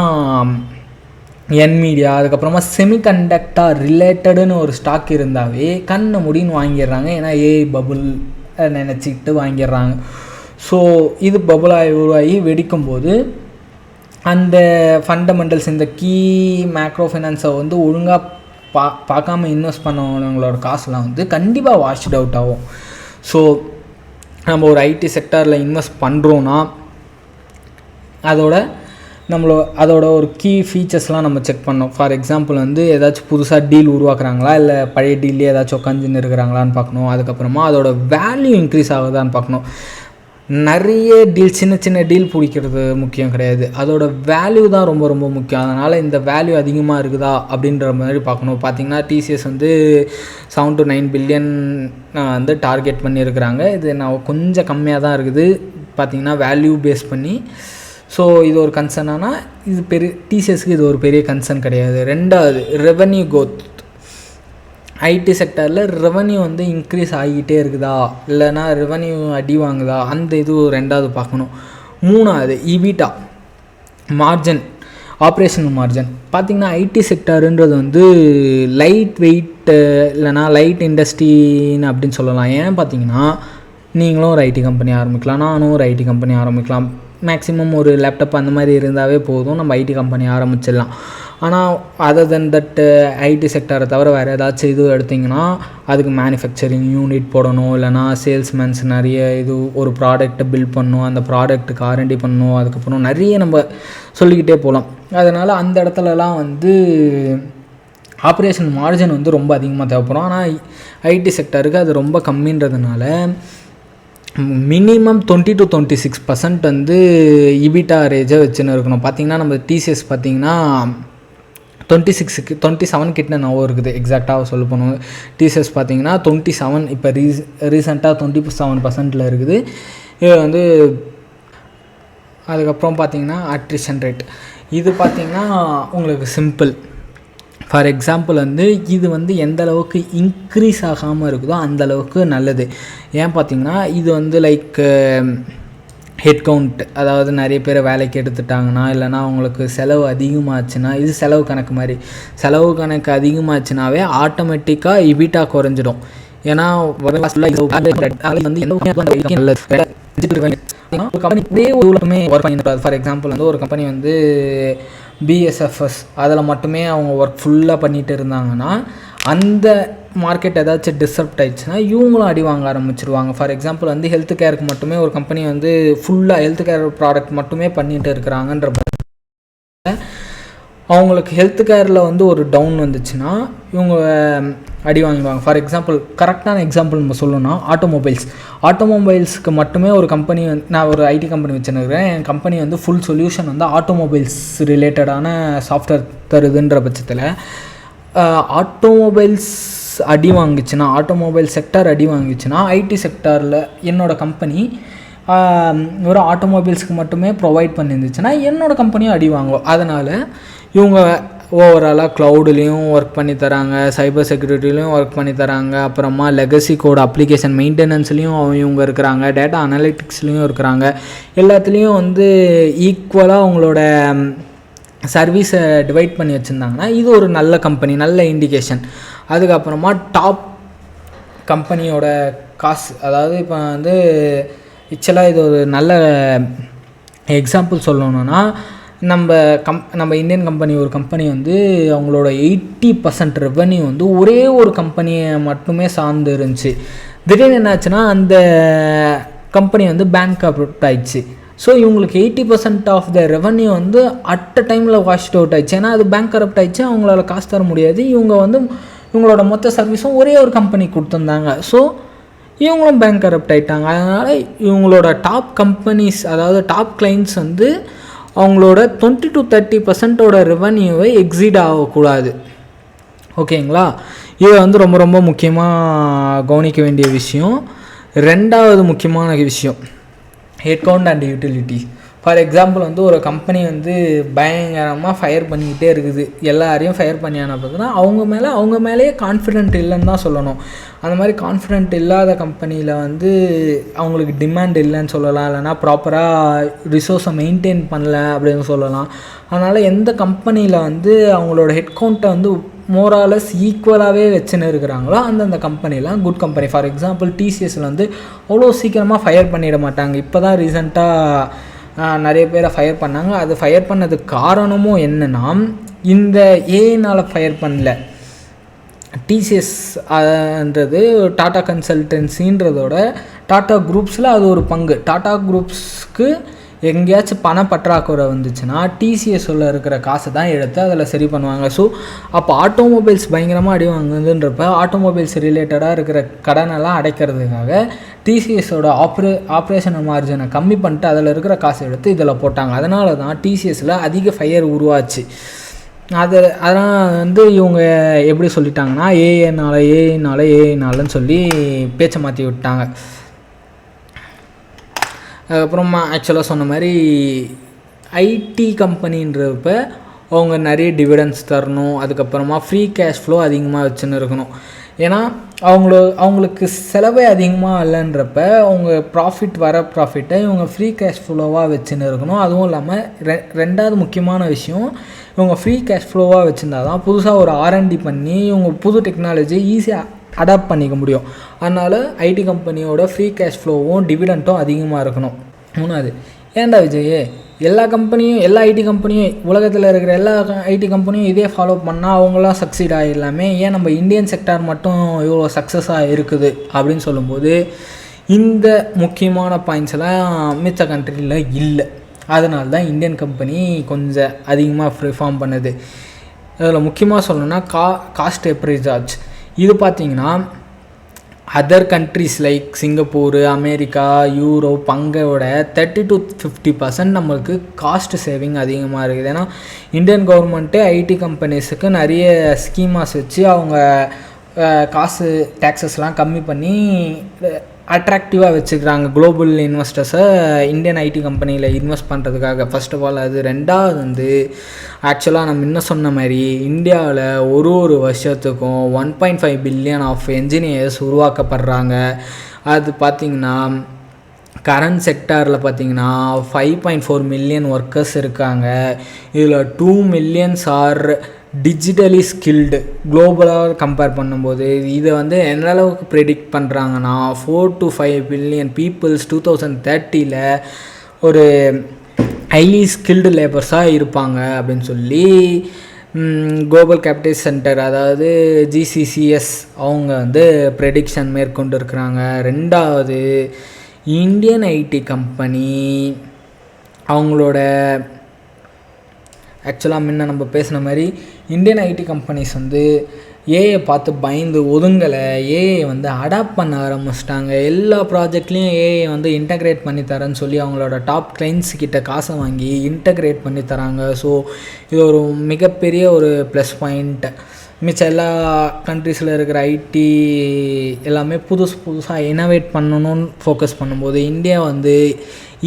NVIDIA, அதுக்கப்புறமா செமிகண்டக்டர் ரிலேட்டடுன்னு ஒரு ஸ்டாக் இருந்தாவே கண்ணை முடின்னு வாங்கிடுறாங்க. ஏன்னா AI பபுள் நினச்சிக்கிட்டு வாங்கிடுறாங்க. ஸோ இது பபுளாகி உருவாகி வெடிக்கும்போது அந்த ஃபண்டமெண்டல்ஸ், இந்த கீ மேக்ரோ ஃபைனான்ஸை வந்து ஒழுங்காக பார்க்காம இன்வெஸ்ட் பண்ணவங்களோட காசுலாம் வந்து கண்டிப்பாக வாஷ்ட் அவுட் ஆகும். ஸோ நம்ம ஒரு ஐடி செக்டாரில் இன்வெஸ்ட் பண்ணுறோன்னா அதோட ஒரு கீ ஃபீச்சர்ஸ்லாம் நம்ம செக் பண்ணோம். ஃபார் எக்ஸாம்பிள் வந்து ஏதாச்சும் புதுசாக டீல் உருவாக்குறாங்களா, இல்லை பழைய டீல்லே ஏதாச்சும் உட்காந்துன்னு இருக்கிறாங்களான்னு பார்க்கணும். அதுக்கப்புறமா அதோட வேல்யூ இன்க்ரீஸ் ஆகுதான்னு பார்க்கணும். நிறைய டீல், சின்ன டீல் பிடிக்கிறது முக்கியம் கிடையாது, அதோட வேல்யூ தான் ரொம்ப ரொம்ப முக்கியம். அதனால் இந்த வேல்யூ அதிகமாக இருக்குதா அப்படின்ற மாதிரி பார்க்கணும். பார்த்திங்கன்னா TCS வந்து 7 to 9 பில்லியன் வந்து டார்கெட் பண்ணியிருக்கிறாங்க. இது நான் கொஞ்சம் கம்மியாக தான் இருக்குது பார்த்திங்கன்னா வேல்யூ பேஸ் பண்ணி. ஸோ இது ஒரு கன்சர்னானா இது TCSக்கு இது ஒரு பெரிய கன்சர்ன் கிடையாது. ரெண்டாவது, ரெவன்யூ க்ரோத். ஐடி செக்டரில் ரெவன்யூ வந்து இன்க்ரீஸ் ஆகிக்கிட்டே இருக்குதா, இல்லைனா ரெவன்யூ அடி வாங்குதா, அந்த இது ரெண்டாவது பார்க்கணும். மூணாவது, EBITDA மார்ஜின், ஆப்ரேஷனல் மார்ஜின். பார்த்திங்கன்னா ஐடி செக்டருன்றது வந்து லைட் வெயிட் இல்லைனா லைட் இண்டஸ்ட்ரின்னு அப்படின்னு சொல்லலாம். ஏன் பார்த்திங்கன்னா நீங்களும் ஒரு ஐடி கம்பெனி ஆரம்பிக்கலாம், நானும் ஒரு ஐடி கம்பெனி ஆரம்பிக்கலாம். மேக்ஸிமம் ஒரு லேப்டாப் அந்த மாதிரி இருந்தாவே போதும், நம்ம ஐடி கம்பெனி ஆரம்பிச்சிடலாம். ஆனால் அதர் தென் தட் ஐடி செக்டரை தவிர வேறு ஏதாச்சும் இது எடுத்திங்கன்னா அதுக்கு மேனுஃபேக்சரிங் யூனிட் போடணும், இல்லைனா சேல்ஸ்மேன்ஸ் நிறைய இது ஒரு ப்ராடக்ட்டை பில்ட் பண்ணணும், அந்த ப்ராடக்ட்டுக்கு R&D பண்ணணும், அதுக்கப்புறம் நிறைய நம்ம சொல்லிக்கிட்டே போகலாம். அதனால் அந்த இடத்துலலாம் வந்து ஆப்ரேஷன் மார்ஜின் வந்து ரொம்ப அதிகமாக தேவைப்படும். ஆனால் ஐடி செக்டருக்கு அது ரொம்ப கம்மின்றதுனால மினிமம் 20 to 26% வந்து EBITDA ரேஜை வச்சுன்னு இருக்கணும். பார்த்திங்கன்னா நம்ம TCS பார்த்திங்கன்னா 27 கிட்ட நோவும் இருக்குது. எக்ஸாக்டாக சொல்ல போனோம், TCS பார்த்திங்கன்னா 27, இப்போ ரீசெண்டாக 27% இருக்குது. இது வந்து அதுக்கப்புறம் பார்த்திங்கன்னா அட்ரிஷன் ரேட். இது பார்த்திங்கன்னா உங்களுக்கு சிம்பிள். ஃபார் எக்ஸாம்பிள் வந்து இது வந்து எந்த அளவுக்கு இன்க்ரீஸ் ஆகாமல் இருக்குதோ அந்தளவுக்கு நல்லது. ஏன் பார்த்திங்கன்னா இது வந்து லைக் ஹெட் கவுண்ட், அதாவது நிறைய பேர் வேலைக்கு எடுத்துட்டாங்கன்னா, இல்லைனா அவங்களுக்கு செலவு அதிகமாகச்சுன்னா, இது செலவு கணக்கு மாதிரி, செலவு கணக்கு அதிகமாகச்சுனாவே ஆட்டோமேட்டிக்காக இபிட்டா குறைஞ்சிடும். ஏன்னா வந்து ஒரு கம்பெனி இதே உலகமே ஒர்க் பண்ணிட்டு, ஃபார் எக்ஸாம்பிள் வந்து ஒரு கம்பெனி வந்து பிஎஸ்எஃப்எஸ் அதில் மட்டுமே அவங்க ஒர்க் ஃபுல்லாக பண்ணிகிட்டு இருந்தாங்கன்னா, அந்த மார்க்கெட் ஏதாச்சும் டிஸ்டர்ப்ட் ஆயிடுச்சுன்னா இவங்களும் அடி வாங்க ஆரம்பிச்சிருவாங்க. ஃபார் எக்ஸாம்பிள் வந்து ஹெல்த் கேருக்கு மட்டுமே ஒரு கம்பெனி வந்து ஃபுல்லாக ஹெல்த் கேர் ப்ராடக்ட் மட்டுமே பண்ணிகிட்டு இருக்கிறாங்கன்ற அவங்களுக்கு ஹெல்த் கேரில் வந்து ஒரு டவுன் வந்துச்சுன்னா இவங்க அடி வாங்கிடுவாங்க. ஃபார் எக்ஸாம்பிள் கரெக்டான எக்ஸாம்பிள் நம்ம சொல்லணும்னா ஆட்டோமொபைல்ஸ்க்கு மட்டுமே ஒரு கம்பெனி வந்து, நான் ஒரு ஐடி கம்பெனி வச்சுருக்கிறேன், என் கம்பெனி வந்து ஃபுல் சொல்யூஷன் வந்து ஆட்டோமொபைல்ஸ் ரிலேட்டடான சாஃப்ட்வேர் தருதுன்ற பட்சத்தில் ஆட்டோமொபைல்ஸ் அடி வாங்கிச்சுன்னா, ஆட்டோமொபைல் செக்டார் அடி வாங்கிச்சுன்னா, ஐடி செக்டாரில் என்னோடய கம்பெனி ஒரு ஆட்டோமொபைல்ஸ்க்கு மட்டுமே ப்ரொவைட் பண்ணியிருந்துச்சுன்னா என்னோடய கம்பெனியும் அடி வாங்குவோம். அதனால் இவங்க ஓவராலாக க்ளவுட்லேயும் ஒர்க் பண்ணி தராங்க, சைபர் செக்யூரிட்டிலையும் ஒர்க் பண்ணி தராங்க, அப்புறமா லெகசி கோட் அப்ளிகேஷன் மெயின்டெனன்ஸ்லேயும் இவங்க இருக்கிறாங்க, டேட்டா அனலிட்டிக்ஸ்லேயும் இருக்கிறாங்க. எல்லாத்துலேயும் வந்து ஈக்குவலாக அவங்களோட சர்வீஸை டிவைட் பண்ணி வச்சுருந்தாங்கன்னா இது ஒரு நல்ல கம்பெனி, நல்ல இண்டிகேஷன். அதுக்கப்புறமா டாப் கம்பெனியோட காசு, அதாவது இப்போ வந்து ஆக்சுவலாக இது ஒரு நல்ல எக்ஸாம்பிள் சொல்லணுன்னா, நம்ம இந்தியன் கம்பெனி ஒரு கம்பெனி வந்து அவங்களோட 80% ரெவன்யூ வந்து ஒரே ஒரு கம்பெனியை மட்டுமே சார்ந்து இருந்துச்சு. திடீர்னு என்னாச்சுன்னா அந்த கம்பெனி வந்து பேங்க் அப்ரூட் ஆயிடுச்சு. ஸோ இவங்களுக்கு 80% ஆஃப் த ரெவன்யூ வந்து அட் அ டைமில் வாஷ்ட் அவுட் ஆயிடுச்சு. ஏன்னா அது பேங்க் கரப்ட் ஆயிடுச்சு, அவங்களால காசு தர முடியாது. இவங்க வந்து இவங்களோட மொத்த சர்வீஸும் ஒரே ஒரு கம்பெனி கொடுத்துருந்தாங்க. ஸோ இவங்களும் பேங்க் கரப்ட் ஆகிட்டாங்க. அதனால் இவங்களோட டாப் கம்பெனிஸ், அதாவது டாப் கிளைண்ட்ஸ் வந்து அவங்களோட 20-30% ரெவன்யூவை எக்ஸீட் ஆகக்கூடாது. ஓகேங்களா? இது வந்து ரொம்ப ரொம்ப முக்கியமாக கவனிக்க வேண்டிய விஷயம். ரெண்டாவது முக்கியமான விஷயம் head count and utility. For example வந்து ஒரு கம்பெனி வந்து பயங்கரமாக ஃபயர் பண்ணிக்கிட்டே இருக்குது, எல்லாரையும் ஃபயர் பண்ணியான பார்த்தோன்னா அவங்க மேலேயே கான்ஃபிடென்ட் இல்லைன்னு தான் சொல்லணும். அந்த மாதிரி கான்ஃபிடென்ட் இல்லாத கம்பெனியில் வந்து அவங்களுக்கு டிமாண்ட் இல்லைன்னு சொல்லலாம், இல்லைனா ப்ராப்பராக ரிசோர்ஸை மெயின்டைன் பண்ணல அப்படின்னு சொல்லலாம். அதனால் எந்த கம்பெனியில் வந்து அவங்களோட ஹெட் கவுண்ட்டை வந்து மோராலஸ் ஈக்குவலாகவே வச்சுன்னு இருக்கிறாங்களோ அந்தந்த கம்பெனிலாம் குட் கம்பெனி. ஃபார் எக்ஸாம்பிள் டிசிஎஸில் வந்து அவ்வளோ சீக்கிரமாக ஃபயர் பண்ணிட மாட்டாங்க. இப்போ தான் ரீசெண்டாக நிறைய பேரை ஃபயர் பண்ணாங்க. அது ஃபயர் பண்ணதுக்கு காரணமும் என்னென்னா, இந்த ஏஐனால் ஃபயர் பண்ணல. டிசிஎஸ்ன்றது டாடா கன்சல்டன்சின்றதோட டாடா குரூப்ஸில் அது ஒரு பங்கு. டாடா குரூப்ஸ்க்கு எங்கேயாச்சும் பண பற்றாக்குறை வந்துச்சுன்னா டிசிஎஸ்ஸில் இருக்கிற காசை தான் எடுத்து அதில் சரி பண்ணுவாங்க. ஸோ அப்போ ஆட்டோமொபைல்ஸ் பயங்கரமாக அடி வாங்குதுன்றப்ப ஆட்டோமொபைல்ஸ் ரிலேட்டடாக இருக்கிற கடனெல்லாம் அடைக்கிறதுக்காக டிசிஎஸோட ஆப்ரேஷனல் மார்ஜினை கம்மி பண்ணிட்டு அதில் இருக்கிற காசை எடுத்து இதில் போட்டாங்க. அதனால தான் டிசிஎஸில் அதிக ஃபயர் உருவாச்சு. அதெல்லாம் வந்து இவங்க எப்படி சொல்லிட்டாங்கன்னா ஏஐனாலன்னு சொல்லி பேச்சை மாற்றி விட்டாங்க. அதுக்கப்புறமா ஆக்சுவலாக சொன்ன மாதிரி ஐடி கம்பெனின்றப்ப அவங்க நிறைய டிவிடெண்ட்ஸ் தரணும், அதுக்கப்புறமா ஃப்ரீ கேஷ் ஃப்ளோ அதிகமாக வச்சுன்னு இருக்கணும். ஏன்னா அவங்களுக்கு செலவே அதிகமாக இல்லைன்றப்ப அவங்க ப்ராஃபிட்டை இவங்க ஃப்ரீ கேஷ் ஃப்ளோவாக வச்சுன்னு இருக்கணும். அதுவும் இல்லாமல் ரெண்டாவது முக்கியமான விஷயம், இவங்க ஃப்ரீ கேஷ் ஃப்ளோவாக வச்சுருந்தா தான் புதுசாக ஒரு R&D பண்ணி இவங்க புது டெக்னாலஜி ஈஸியாக அடாப்ட் பண்ணிக்க முடியும். அதனால் ஐடி கம்பெனியோட ஃப்ரீ கேஷ் ஃப்ளோவும் டிவிடெண்ட்டும் அதிகமாக இருக்கணும். மூணாவது, ஏன்டா விஜய் எல்லா ஐடி கம்பெனியும் உலகத்தில் இருக்கிற எல்லா ஐடி கம்பெனியும் இதே ஃபாலோ பண்ணால் அவங்களாம் சக்சீட் ஆகிடலாமே, ஏன் நம்ம இந்தியன் செக்டார் மட்டும் இவ்வளோ சக்ஸஸாக இருக்குது அப்படின்னு சொல்லும்போது இந்த முக்கியமான பாயிண்ட்ஸ்லாம் மிச்ச கண்ட்ரியில் இல்லை. அதனால தான் இந்தியன் கம்பெனி கொஞ்சம் அதிகமாக பெர்ஃபார்ம் பண்ணுது. அதில் முக்கியமாக சொல்லணுன்னா காஸ்ட் எப்ரைசார்ஜ். இது பார்த்திங்கன்னா other countries like Singapore, America, Europe அங்கோட 30-50% நம்மளுக்கு காஸ்ட் சேவிங் அதிகமாக இருக்குது. ஏன்னா இந்தியன் கவர்மெண்ட்டே ஐடி கம்பெனிஸுக்கு நிறைய ஸ்கீமாஸ் வச்சு அவங்க காசு டேக்ஸஸ்லாம் கம்மி பண்ணி அட்ராக்டிவாக வச்சுக்கிறாங்க குளோபல் இன்வெஸ்டர்ஸை இந்தியன் ஐடி கம்பெனியில் இன்வெஸ்ட் பண்ணுறதுக்காக. ஃபர்ஸ்ட் ஆஃப் ஆல் அது. ரெண்டாவது வந்து ஆக்சுவலாக நம்ம இன்னும் சொன்ன மாதிரி இந்தியாவில் ஒரு வருஷத்துக்கும் 1.5 பில்லியன் ஆஃப் என்ஜினியர்ஸ் உருவாக்கப்படுறாங்க. அது பார்த்திங்கன்னா கரண்ட் செக்டாரில் பார்த்திங்கன்னா 5.4 மில்லியன் ஒர்க்கர்ஸ் இருக்காங்க. இதில் 2 மில்லியன்ஸ் ஆர் டிஜிட்டலி ஸ்கில்டு. குளோபலாக கம்பேர் பண்ணும்போது இதை வந்து எந்த அளவுக்கு ப்ரெடிக்ட் பண்ணுறாங்கன்னா 4 to 5 பில்லியன் பீப்புள்ஸ் 2030 ஒரு ஹைலி ஸ்கில்டு லேபர்ஸாக இருப்பாங்க அப்படின்னு சொல்லி குளோபல் கேபிட்டல் சென்டர், அதாவது GCCS, அவங்க வந்து ப்ரெடிக்ஷன் மேற்கொண்டு இருக்கிறாங்க. ரெண்டாவது இந்தியன் ஐடி கம்பெனி அவங்களோட ஆக்சுவலாக முன்ன நம்ம பேசின மாதிரி இந்தியன் ஐடி கம்பெனிஸ் வந்து ஏஐ பார்த்து பயந்து ஒதுங்கலை. ஏஐ வந்து அடாப்ட் பண்ண ஆரம்பிச்சிட்டாங்க. எல்லா ப்ராஜெக்ட்லேயும் ஏஐ வந்து இன்டகிரேட் பண்ணி தரேன்னு சொல்லி அவங்களோட டாப் கிளைண்ட்ஸ் கிட்ட காசை வாங்கி இன்டகிரேட் பண்ணி தராங்க. ஸோ இது ஒரு மிகப்பெரிய ஒரு ப்ளஸ் பாயிண்ட். மிச்சம் எல்லா கண்ட்ரீஸில் இருக்கிற ஐடி எல்லாமே புதுசாக இனோவேட் பண்ணணும்னு ஃபோக்கஸ் பண்ணும்போது இந்தியா வந்து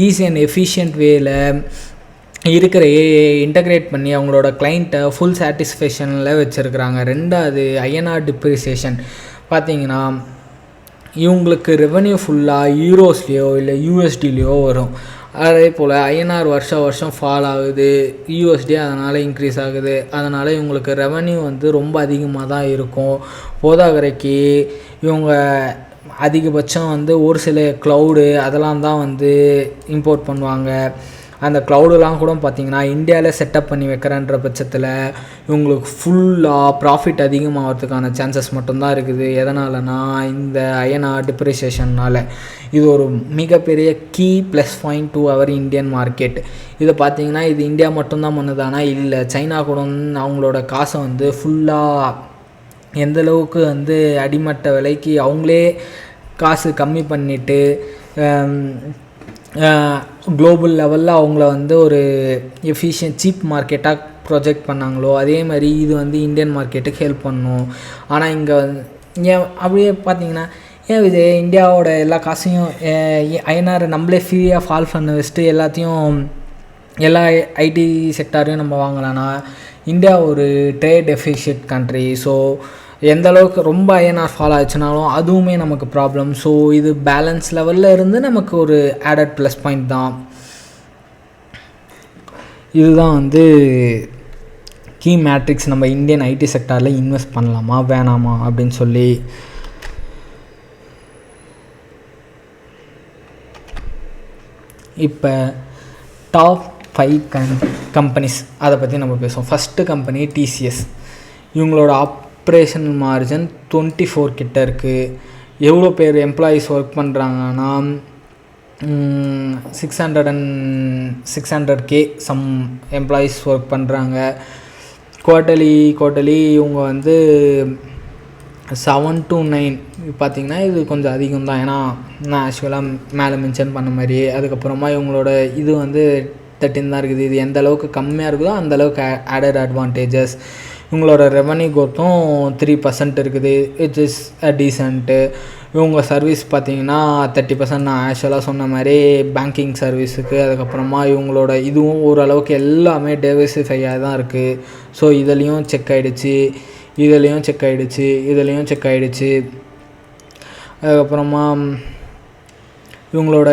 ஈஸி அண்ட் எஃபிஷியன்ட் வேயில் இருக்கிற ஏஐ இன்டகிரேட் பண்ணி அவங்களோட கிளைண்ட்டை ஃபுல் சாட்டிஸ்ஃபேக்ஷனில் வச்சுருக்கிறாங்க. ரெண்டாவது ஐஎன்ஆர் டிப்ரிசியேஷன் பார்த்திங்கன்னா இவங்களுக்கு ரெவன்யூ ஃபுல்லாக யூரோஸ்லேயோ இல்லை யூஎஸ்டிலேயோ வரும். அதே போல் ஐஎன்ஆர் வருஷம் ஃபால் ஆகுது, யூஎஸ்டி அதனால் இன்க்ரீஸ் ஆகுது. அதனால் இவங்களுக்கு ரெவன்யூ வந்து ரொம்ப அதிகமாக தான் இருக்கும். போதாகரைக்கு இவங்க அதிகபட்சம் வந்து ஒரு சில க்ளவுடு அதெல்லாம் தான் வந்து இம்போர்ட் பண்ணுவாங்க. அந்த க்ளவுடெலாம் கூட பார்த்திங்கன்னா இந்தியாவில் செட்டப் பண்ணி வைக்கிறன்ற பட்சத்தில் இவங்களுக்கு ஃபுல்லாக ப்ராஃபிட் அதிகமாகிறதுக்கான சான்சஸ் மட்டும்தான் இருக்குது. எதனாலனா இந்த ஐஎன்ஆர் டிப்ரிசியேஷன்னால். இது ஒரு மிகப்பெரிய key plus point to our Indian market. இதை பார்த்திங்கன்னா இது இந்தியா மட்டும்தான் பண்ணுதானா? இல்லை, சைனா கூட அவங்களோட காசை வந்து ஃபுல்லாக எந்தளவுக்கு வந்து அடிமட்ட விலைக்கு அவங்களே காசு கம்மி பண்ணிவிட்டு குளோபல் லெவலில் அவங்கள வந்து ஒரு எஃபிஷியன்ட் சீப் மார்க்கெட்டாக ப்ரொஜெக்ட் பண்ணாங்களோ அதே மாதிரி இது வந்து இந்தியன் மார்க்கெட்டுக்கு ஹெல்ப் பண்ணும். ஆனால் இங்கே ஏன் அப்படியே பார்த்திங்கன்னா ஏன் இது இந்தியாவோட எல்லா காசையும் ஐஎன்ஆர் நம்மளே ஃப்ரீயாக ஃபால் பண்ண வச்சுட்டு எல்லாத்தையும் எல்லா ஐடி செக்டாரையும் நம்ம வாங்கலாம்னா இந்தியா ஒரு ட்ரேட் டெஃபிஷியன்ட் கண்ட்ரி. ஸோ எந்த அளவுக்கு ரொம்ப ஐஎன்ஆர் ஃபால் ஆச்சுனாலும் அதுவுமே நமக்கு ப்ராப்ளம். ஸோ இது பேலன்ஸ் லெவலில் இருந்து நமக்கு ஒரு ஆடட் ப்ளஸ் பாயிண்ட் தான். இதுதான் வந்து கீ மேட்ரிக்ஸ். நம்ம இந்தியன் ஐடி செக்டாரில் இன்வெஸ்ட் பண்ணலாமா வேணாமா அப்படின்னு சொல்லி. இப்போ டாப் 5 கம்பெனிஸ் அதை பற்றி நம்ம பேசுவோம். First company TCS. இவங்களோட ஆப்ரேஷனல் மார்ஜின் 24 கிட்ட இருக்குது. எவ்வளோ பேர் எம்ப்ளாயீஸ் ஒர்க் பண்ணுறாங்கன்னா 600K சம் எம்ப்ளாயீஸ் ஒர்க் பண்ணுறாங்க. குவார்ட்டர்லி இவங்க வந்து 7 to 9 பார்த்திங்கன்னா இது கொஞ்சம் அதிகம் தான். ஏன்னா நான் ஆக்சுவலாக மேலே மென்ஷன் பண்ண மாதிரி அதுக்கப்புறமா இவங்களோட இது வந்து 13 தான் இருக்குது. இது எந்த அளவுக்கு கம்மியாக இருக்குதோ அந்தளவுக்கு ஆடட் அட்வான்டேஜஸ். இவங்களோட ரெவன்யூ க்ரோத்தும் 3% இருக்குது. It is decent. இவங்க சர்வீஸ் பார்த்திங்கன்னா 30% நான் ஆக்சுவலாக சொன்ன மாதிரி பேங்கிங் சர்வீஸுக்கு. அதுக்கப்புறமா இவங்களோட இதுவும் ஓரளவுக்கு எல்லாமே டைவர்சிஃபையாக தான் இருக்குது. ஸோ இதுலேயும் செக் ஆகிடுச்சு. அதுக்கப்புறமா இவங்களோட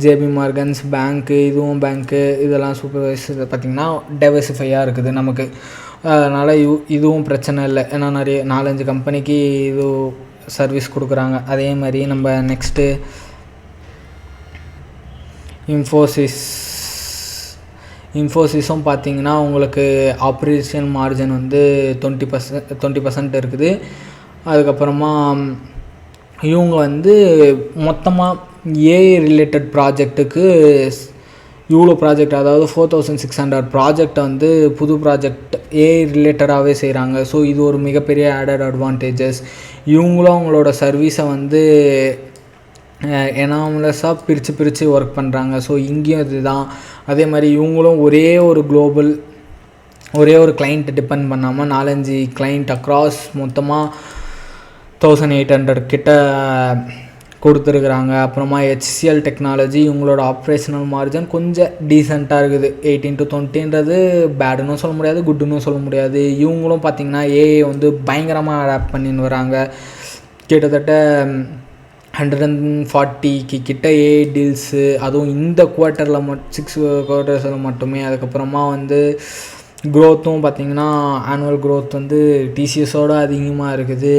ஜேபி மார்கன்ஸ் பேங்க்கு, இதுவும் பேங்க்கு, இதெல்லாம் சூப்பர்வைசர் பார்த்திங்கன்னா டைவர்சிஃபையாக இருக்குது நமக்கு. அதனால் இதுவும் பிரச்சனை இல்லை. ஏன்னா நிறைய 4-5 கம்பெனிக்கு இது சர்வீஸ் கொடுக்குறாங்க. அதே மாதிரி நம்ம நெக்ஸ்ட்டு இன்ஃபோசிஸும் பார்த்திங்கன்னா உங்களுக்கு ஆப்ரேஷன் மார்ஜின் வந்து 20% இருக்குது. அதுக்கப்புறமா இவங்க வந்து மொத்தமாக ஏஐ ரிலேட்டட் ப்ராஜெக்ட்டுக்கு இவ்வளோ ப்ராஜெக்ட், அதாவது 4600 ப்ராஜெக்டை வந்து புது ப்ராஜெக்ட் ஏஐ ரிலேட்டடாகவே செய்கிறாங்க. ஸோ இது ஒரு மிகப்பெரிய ஆடட் அட்வான்டேஜஸ். இவங்களும் அவங்களோட சர்வீஸை வந்து எனாமலஸாக பிரித்து ஒர்க் பண்ணுறாங்க. ஸோ இங்கேயும் இதுதான். அதே மாதிரி இவங்களும் ஒரே ஒரு கிளைண்ட்டை டிபெண்ட் பண்ணாமல் 4-5 கிளைண்ட் அக்ராஸ் மொத்தமாக 1800 கிட்ட கொடுத்துருக்குறாங்க. அப்புறமா ஹெச்சிஎல் டெக்னாலஜி இவங்களோட ஆப்ரேஷனல் மார்ஜின் கொஞ்சம் டீசெண்டாக இருக்குது. 18 to 20ன்றது பேடுன்னு சொல்ல முடியாது, குட்டுன்னு சொல்ல முடியாது. இவங்களும் பார்த்திங்கன்னா ஏஐ வந்து பயங்கரமாக அடாப்ட் பண்ணின்னு வராங்க. கிட்டத்தட்ட 140 கிட்ட ஏஐ டீல்ஸு, அதுவும் இந்த குவார்ட்டரில் 6 குவார்ட்டர்ஸில் மட்டுமே. அதுக்கப்புறமா வந்து க்ரோத்தும் பார்த்திங்கன்னா ஆனுவல் க்ரோத் வந்து டிசிஎஸோடு அதிகமாக இருக்குது,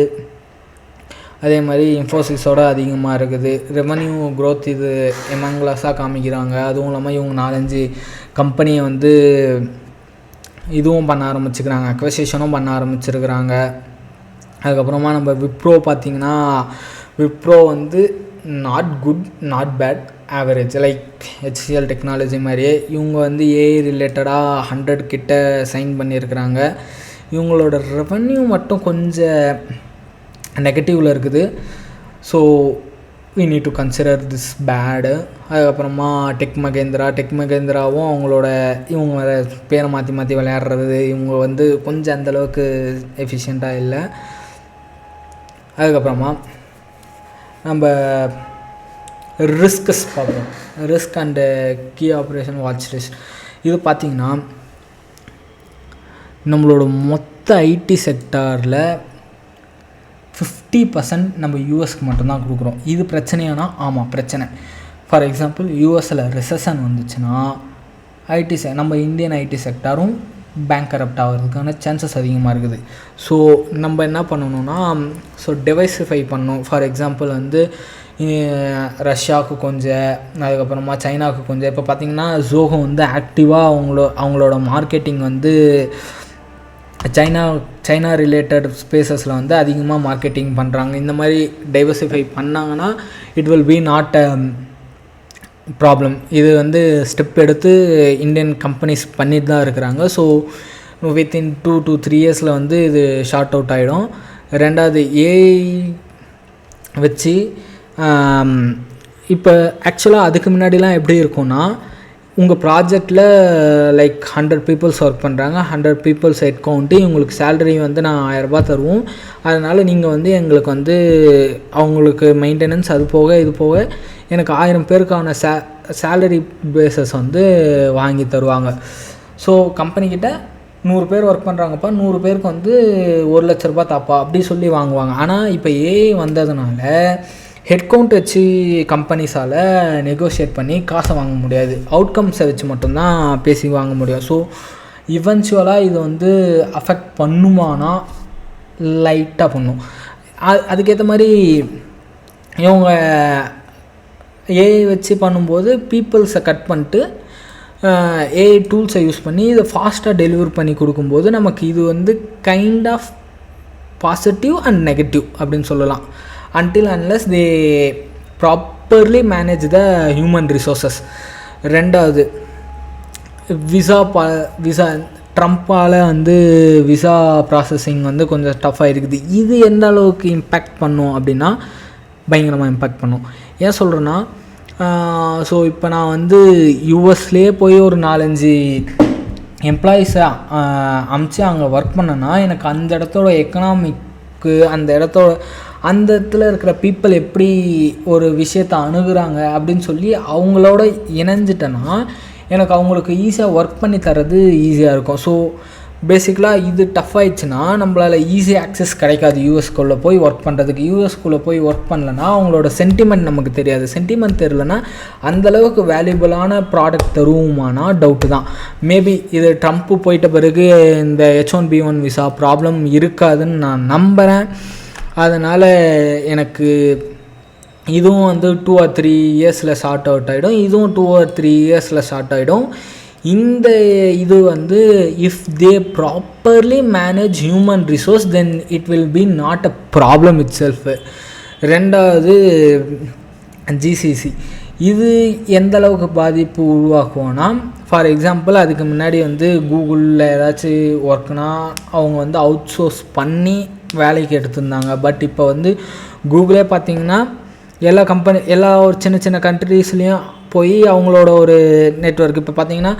அதே மாதிரி இன்ஃபோசிஸோடு அதிகமாக இருக்குது. ரெவன்யூ க்ரோத் இது எமங்கலஸாக காமிக்கிறாங்க. அதுவும் இல்லாமல் இவங்க 4-5 கம்பெனியை வந்து இதுவும் பண்ண ஆரம்பிச்சுக்கிறாங்க, அக்வசிஷனும் பண்ண ஆரம்பிச்சிருக்கிறாங்க. அதுக்கப்புறமா நம்ம விப்ரோ பார்த்திங்கன்னா விப்ரோ வந்து not good not bad average, like HCL technology மாதிரியே இவங்க வந்து ஏஐ ரிலேட்டடாக 100 கிட்ட சைன் பண்ணியிருக்கிறாங்க. இவங்களோட ரெவன்யூ மட்டும் கொஞ்சம் நெகட்டிவில் இருக்குது. So we need to consider this bad. அதுக்கப்புறமா டெக் மகேந்திராவும் அவங்களோட இவங்க பேரை மாற்றி மாற்றி விளையாடுறது, இவங்க வந்து கொஞ்சம் அந்தளவுக்கு எஃபிஷியண்ட்டாக இல்லை. அதுக்கப்புறமா நம்ம ரிஸ்க்ஸ் பார்க்குறோம். Risk and key operation watch list. இது பார்த்திங்கன்னா நம்மளோட மொத்த ஐடி செக்டாரில் 50% நம்ம யூஎஸ்க்கு மட்டும்தான் கொடுக்குறோம். இது பிரச்சனையானா? ஆமாம் பிரச்சனை. ஃபார் எக்ஸாம்பிள் யூஎஸில் ரிசெஷன் வந்துச்சுன்னா நம்ம இந்தியன் ஐடி செக்டாரும் பேங்க் கரப்ட் ஆகிறதுக்கான சான்சஸ் அதிகமாக இருக்குது. ஸோ நம்ம என்ன பண்ணணும்னா டிவைசிஃபை பண்ணணும். ஃபார் எக்ஸாம்பிள் வந்து ரஷ்யாவுக்கு கொஞ்சம், அதுக்கப்புறமா சைனாவுக்கு கொஞ்சம். இப்போ பார்த்திங்கன்னா ஜோஹோ வந்து ஆக்டிவாக அவங்களோட மார்க்கெட்டிங் வந்து சைனா ரிலேட்டட் ஸ்பேசஸில் வந்து அதிகமாக மார்க்கெட்டிங் பண்ணுறாங்க. இந்த மாதிரி டைவர்சிஃபை பண்ணாங்கன்னா it will be not a problem. இது வந்து ஸ்டெப் எடுத்து இந்தியன் கம்பெனிஸ் பண்ணிட்டு தான் இருக்கிறாங்க. ஸோ வித்தின் 2 to 3 இயர்ஸில் வந்து இது ஷார்ட் அவுட் ஆகிடும். ரெண்டாவது ஏஐ வச்சு இப்போ ஆக்சுவலாக அதுக்கு முன்னாடிலாம் எப்படி இருக்கும்னா உங்கள் ப்ராஜெக்டில் லைக் 100 பீப்புள்ஸ் ஒர்க் பண்ணுறாங்க, 100 பீப்புள்ஸ் ஹெட் கவுண்ட்டு, இவங்களுக்கு சேலரி வந்து நான் 1000 ரூபா தருவோம். அதனால் நீங்கள் வந்து எங்களுக்கு வந்து அவங்களுக்கு மெயின்டெனன்ஸ் அது போக இது போக எனக்கு 1000 பேருக்கான சேலரி பேசஸ் வந்து வாங்கி தருவாங்க. ஸோ கம்பெனிக்கிட்ட 100 பேர் ஒர்க் பண்ணுறாங்கப்பா, 100 பேருக்கு வந்து 1 லட்ச ரூபா தாப்பா அப்படி சொல்லி வாங்குவாங்க. ஆனால் இப்போ ஏஐ வந்ததுனால ஹெட் கவுண்ட் வச்சு கம்பெனிஸால் நெகோஷியேட் பண்ணி காசை வாங்க முடியாது, அவுட்கம்ஸை வச்சு மட்டும்தான் பேசி வாங்க முடியும். ஸோ இவென்ச்சுவலாக இது வந்து அஃபெக்ட் பண்ணுமானா லைட்டாக பண்ணும். அதுக்கேற்ற மாதிரி இவங்க ஏஐ வச்சு பண்ணும்போது பீப்புள்ஸை கட் பண்ணிட்டு ஏஐ டூல்ஸை யூஸ் பண்ணி இதை ஃபாஸ்ட்டாக டெலிவர் பண்ணி கொடுக்கும்போது நமக்கு இது வந்து kind of positive and negative அப்படின்னு சொல்லலாம். until unless they properly manage the human resources. ரெண்டாவது விசா ட்ரம்ப்பால் வந்து விசா ப்ராசஸிங் வந்து கொஞ்சம் டஃப்பாக இருக்குது. இது எந்த அளவுக்கு இம்பேக்ட் பண்ணும் அப்படின்னா பயங்கரமாக இம்பேக்ட் பண்ணும். ஏன் சொல்கிறேன்னா ஸோ இப்போ நான் வந்து யூஎஸ்லேயே போய் ஒரு 4-5 எம்ப்ளாயீஸை அமுச்சு அங்கே ஒர்க் பண்ணேன்னா எனக்கு அந்த இடத்தோட எக்கனாமிக்கு அந்த இடத்துல இருக்கிற பீப்புள் எப்படி ஒரு விஷயத்தை அணுகுறாங்க அப்படின்னு சொல்லி அவங்களோட இணைஞ்சிட்டேன்னா எனக்கு அவங்களுக்கு ஈஸியாக ஒர்க் பண்ணி தரது ஈஸியாக இருக்கும். ஸோ பேசிக்கலாக இது டஃப் ஆயிடுச்சுன்னா நம்மளால் ஈஸியாக ஆக்சஸ் கிடைக்காது யூஎஸ்குள்ளே போய் ஒர்க் பண்ணுறதுக்கு. யூஎஸ்குள்ளே போய் ஒர்க் பண்ணலன்னா அவங்களோட சென்டிமெண்ட் நமக்கு தெரியாது. சென்டிமெண்ட் தெரிலனா அந்தளவுக்கு வேல்யூபிளான ப்ராடக்ட் தருவோமானா டவுட்டு தான். மேபி இது ட்ரம்ப்பு போயிட்ட பிறகு இந்த H1B1 விசா ப்ராப்ளம் இருக்காதுன்னு நான் நம்புகிறேன். அதனால் எனக்கு இதுவும் வந்து 2 or 3 இயர்ஸில் ஷார்ட் அவுட் ஆகிடும், இதுவும் 2 or 3 இயர்ஸில் ஷார்ட் ஆகிடும். இந்த இது வந்து if they properly manage human resource then it will be not a problem it self. ரெண்டாவது ஜிசிசி, இது எந்த அளவுக்கு பாதிப்பு உருவாக்குவோன்னா ஃபார் எக்ஸாம்பிள் அதுக்கு முன்னாடி வந்து கூகுளில் ஏதாச்சும் ஒர்க்னால் அவங்க வந்து அவுட் சோர்ஸ் பண்ணி வேலைக்கு எடுத்திருந்தாங்க. பட் இப்போ வந்து கூகுளே பார்த்திங்கன்னா எல்லா ஒரு சின்ன சின்ன கண்ட்ரீஸ்லேயும் போய் அவங்களோட ஒரு நெட்வொர்க் இப்போ பார்த்திங்கன்னா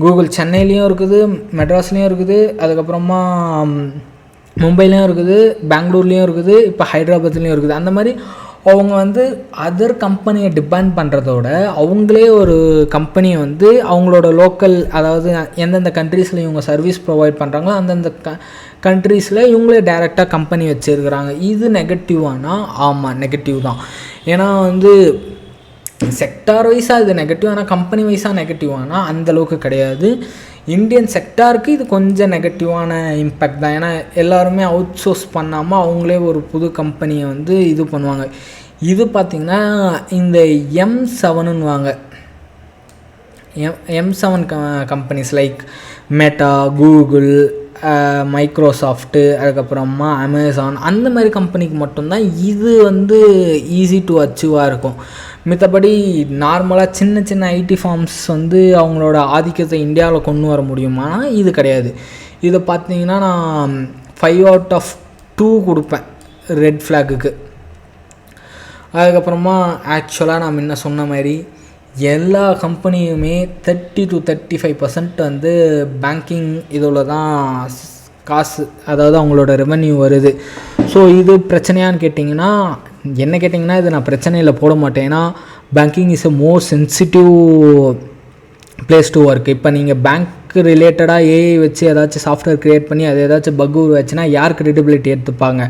கூகுள் சென்னையிலையும் இருக்குது, மெட்ராஸ்லேயும் இருக்குது, அதுக்கப்புறமா மும்பைலேயும் இருக்குது, பெங்களூர்லேயும் இருக்குது, இப்போ ஹைதராபாத்லேயும் இருக்குது. அந்த மாதிரி அவங்க வந்து அதர் கம்பெனியை டிபெண்ட் பண்ணுறதோட அவங்களே ஒரு கம்பெனியை வந்து அவங்களோட லோக்கல், அதாவது எந்தெந்த கண்ட்ரீஸில் இவங்க சர்வீஸ் ப்ரொவைட் பண்ணுறாங்களோ அந்தந்த கண்ட்ரீஸில் இவங்களே டைரெக்டாக கம்பெனி வச்சுருக்கிறாங்க. இது நெகட்டிவானா? ஆமாம், நெகட்டிவ் தான். ஏன்னா வந்து செக்டார் வைஸாக இது நெகட்டிவ், ஆனால் கம்பெனி வைஸாக நெகட்டிவ் ஆனால் அந்தளவுக்கு கிடையாது. இந்தியன் செக்டாருக்கு இது கொஞ்சம் நெகட்டிவான இம்பேக்ட் தான். ஏன்னா எல்லாருமே அவுட் சோர்ஸ் பண்ணாமல் அவங்களே ஒரு புது கம்பெனியை வந்து இது பண்ணுவாங்க. இது பார்த்திங்கன்னா இந்த M7ன்னுவாங்க, M7 companies like meta, Google, Microsoft, அதுக்கப்புறமா அமேசான், அந்த மாதிரி கம்பெனிக்கு மட்டும்தான் இது வந்து ஈஸி டு அச்சீவாக இருக்கும். மித்தபடி நார்மலாக சின்ன சின்ன ஐடி ஃபார்ம்ஸ் வந்து அவங்களோட ஆதிக்கத்தை இந்தியாவில் கொண்டு வர முடியுமானா இது கிடையாது. இதை பார்த்தீங்கன்னா நான் 5/2 கொடுப்பேன் ரெட் ஃப்ளாகுக்கு. அதுக்கப்புறமா ஆக்சுவலாக நான் முன்ன சொன்ன மாதிரி எல்லா கம்பெனியுமே 30 to 35% வந்து பேங்கிங் இதில் தான் காசு, அதாவது அவங்களோட ரெவன்யூ வருது. ஸோ இது பிரச்சனையான்னு கேட்டிங்கன்னா, என்ன கேட்டிங்கன்னா இது நான் பிரச்சனையில் போட மாட்டேன். ஏன்னா banking is a more sensitive place to work. இப்போ நீங்கள் பேங்க் ரிலேட்டடாக ஏஐ வச்சு ஏதாச்சும் சாஃப்ட்வேர் க்ரியேட் பண்ணி அது ஏதாச்சும் பக் வச்சுன்னா யார் கிரெடிபிலிட்டி எடுத்துப்பாங்க?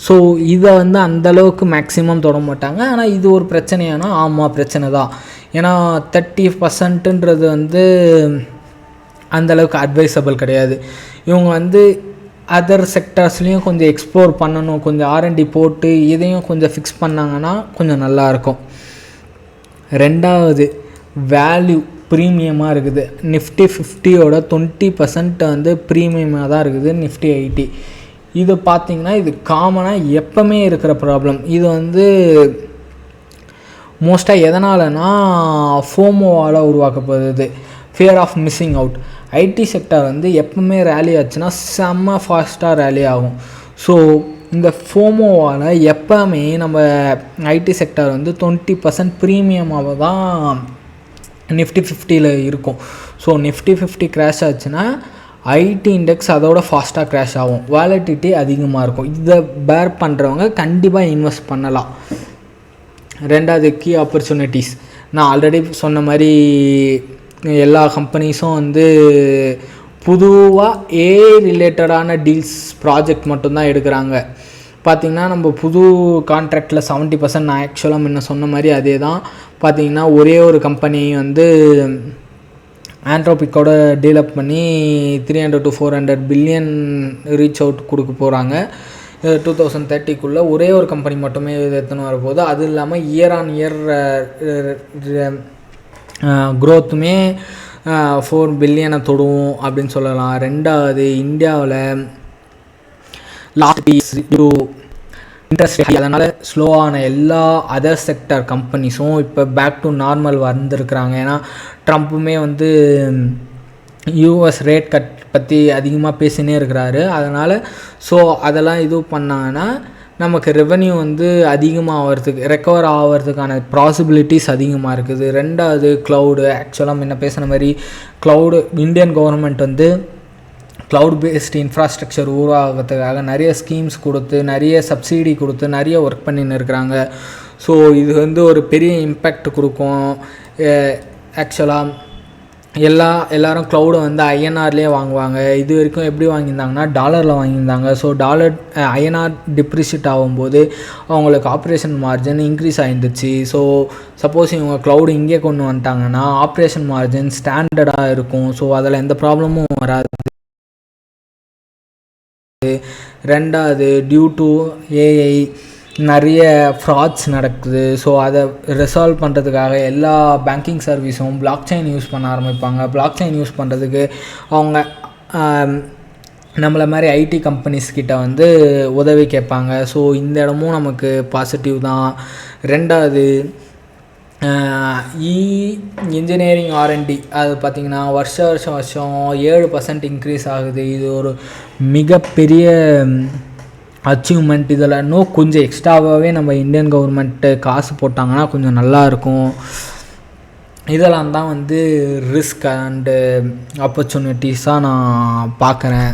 ஸோ இதை வந்து அந்தளவுக்கு மேக்ஸிமம் தொட மாட்டாங்க. ஆனால் இது ஒரு பிரச்சனையானா ஆமாம், பிரச்சனை தான். ஏன்னா 30%ன்றது வந்து அந்தளவுக்கு அட்வைசபிள் கிடையாது. இவங்க வந்து அதர் செக்டர்ஸ்லேயும் கொஞ்சம் எக்ஸ்ப்ளோர் பண்ணணும், கொஞ்சம் R&D போட்டு இதையும் கொஞ்சம் ஃபிக்ஸ் பண்ணாங்கன்னா கொஞ்சம் நல்லாயிருக்கும். ரெண்டாவது, வேல்யூ ப்ரீமியமாக இருக்குது. நிஃப்டி 50யோட 20% வந்து ப்ரீமியமாக தான் இருக்குது நிஃப்டி 80. இது பார்த்திங்கன்னா இது காமனாக எப்போவுமே இருக்கிற ப்ராப்ளம். இது வந்து மோஸ்ட்டாக எதனாலனா ஃபோமோவால் உருவாக்கப்படுது, fear of missing out. IT sector வந்து எப்பவுமே ரேலி ஆச்சுன்னா செம்ம ஃபாஸ்ட்டாக ரேலி ஆகும். ஸோ இந்த ஃபோமோவால் எப்போவுமே நம்ம ஐடி செக்டார் வந்து 20% ப்ரீமியமாக தான் நிஃப்டி 50ல் இருக்கும். ஸோ நிஃப்டி 50 கிராஷ் ஆச்சுன்னா ஐடி இண்டெக்ஸ் அதோட ஃபாஸ்ட்டாக கிராஷ் ஆகும், வாலட்டிலிட்டி அதிகமாக இருக்கும். இதை பேர் பண்ணுறவங்க கண்டிப்பாக இன்வெஸ்ட் பண்ணலாம். ரெண்டாவது, கீ ஆப்பர்ச்சுனிட்டிஸ். நான் ஆல்ரெடி சொன்ன மாதிரி எல்லா கம்பெனிஸும் வந்து பொதுவாக ஏஐ ரிலேட்டடான டீல்ஸ் ப்ராஜெக்ட் மட்டும்தான் எடுக்கிறாங்க. பார்த்திங்கன்னா நம்ம புது கான்ட்ராக்டில் 70%, நான் ஆக்சுவலாக முன்ன சொன்ன மாதிரி அதே தான். பார்த்திங்கன்னா ஒரே ஒரு கம்பெனி வந்து ஆண்ட்ரோபிக்கோட டீலப் பண்ணி 300 to 400 பில்லியன் ரீச் அவுட் கொடுக்க போகிறாங்க 2030க்குள்ளே. ஒரே ஒரு கம்பெனி மட்டுமே எடுத்துன்னு வரப்போகுது. அது இல்லாமல் இயர் ஆன் இயர் க்ரோத்துமே 4 பில்லியனை தொடுவோம் அப்படின்னு சொல்லலாம். ரெண்டாவது, இந்தியாவில் லாஸ்ட் இன்ட்ரெஸ்ட் ரேட் அதனால் ஸ்லோவான எல்லா அதர் செக்டர் கம்பெனிஸும் இப்போ பேக் டு நார்மல் வந்துருக்குறாங்க. ஏன்னா ட்ரம்ப்புமே வந்து யூஎஸ் ரேட் கட் பற்றி அதிகமாக பேசினே இருக்கிறாரு. அதனால் ஸோ அதெல்லாம் இது பண்ணாங்கன்னா நமக்கு ரெவென்யூ வந்து அதிகமாக ஆகிறதுக்கு, ரெக்கவர் ஆகிறதுக்கான பாசிபிலிட்டிஸ் அதிகமாக இருக்குது. ரெண்டாவது, க்ளவுடு. ஆக்சுவலாக முன்ன பேசின மாதிரி க்ளவுடு, இந்தியன் கவர்மெண்ட் வந்து க்ளவுட் பேஸ்ட் இன்ஃப்ராஸ்ட்ரக்சர் உருவாகிறதுக்காக நிறைய ஸ்கீம்ஸ் கொடுத்து, நிறைய சப்சிடி கொடுத்து, நிறைய ஒர்க் பண்ணின்னு இருக்கிறாங்க. ஸோ இது வந்து ஒரு பெரிய இம்பேக்ட் கொடுக்கும். ஆக்சுவலாக எல்லோரும் க்ளவுடை வந்து ஐஎன்ஆர்லேயே வாங்குவாங்க. இது வரைக்கும் எப்படி வாங்கியிருந்தாங்கன்னா டாலரில் வாங்கியிருந்தாங்க. ஸோ ஐஎன்ஆர் டிப்ரிஷியேட் ஆகும்போது அவங்களுக்கு ஆப்ரேஷன் மார்ஜின் இன்க்ரீஸ் ஆகிருந்துச்சு. ஸோ சப்போஸ் இவங்க க்ளவுடு இங்கே கொண்டு வந்துட்டாங்கன்னா ஆப்ரேஷன் மார்ஜின் ஸ்டாண்டர்டாக இருக்கும். ஸோ அதில் எந்த ப்ராப்ளமும் வராது. ரெண்டாவது, டியூ டு ஏஐ நிறைய ஃப்ராட்ஸ் நடக்குது. ஸோ அதை ரிசால்வ் பண்ணுறதுக்காக எல்லா பேங்கிங் சர்வீஸும் பிளாக் செயின் யூஸ் பண்ண ஆரம்பிப்பாங்க. பிளாக் செயின் யூஸ் பண்ணுறதுக்கு அவங்க நம்மளை மாதிரி ஐடி கம்பெனிஸ்கிட்ட வந்து உதவி கேட்பாங்க. ஸோ இந்த இடமும் நமக்கு பாசிட்டிவ் தான். ரெண்டாவது, இன்ஜினியரிங் R&D அது பார்த்திங்கன்னா வருஷம் 7% இன்க்ரீஸ் ஆகுது. இது ஒரு மிகப்பெரிய அச்சீவ்மெண்ட். இதில் இன்னும் கொஞ்சம் எக்ஸ்ட்ராவாகவே நம்ம இந்தியன் கவர்மெண்ட்டு காசு போட்டாங்கன்னா கொஞ்சம் நல்லாயிருக்கும். இதெல்லாம் தான் வந்து ரிஸ்க் அண்டு ஆப்பர்ச்சுனிட்டிஸாக நான் பார்க்குறேன்.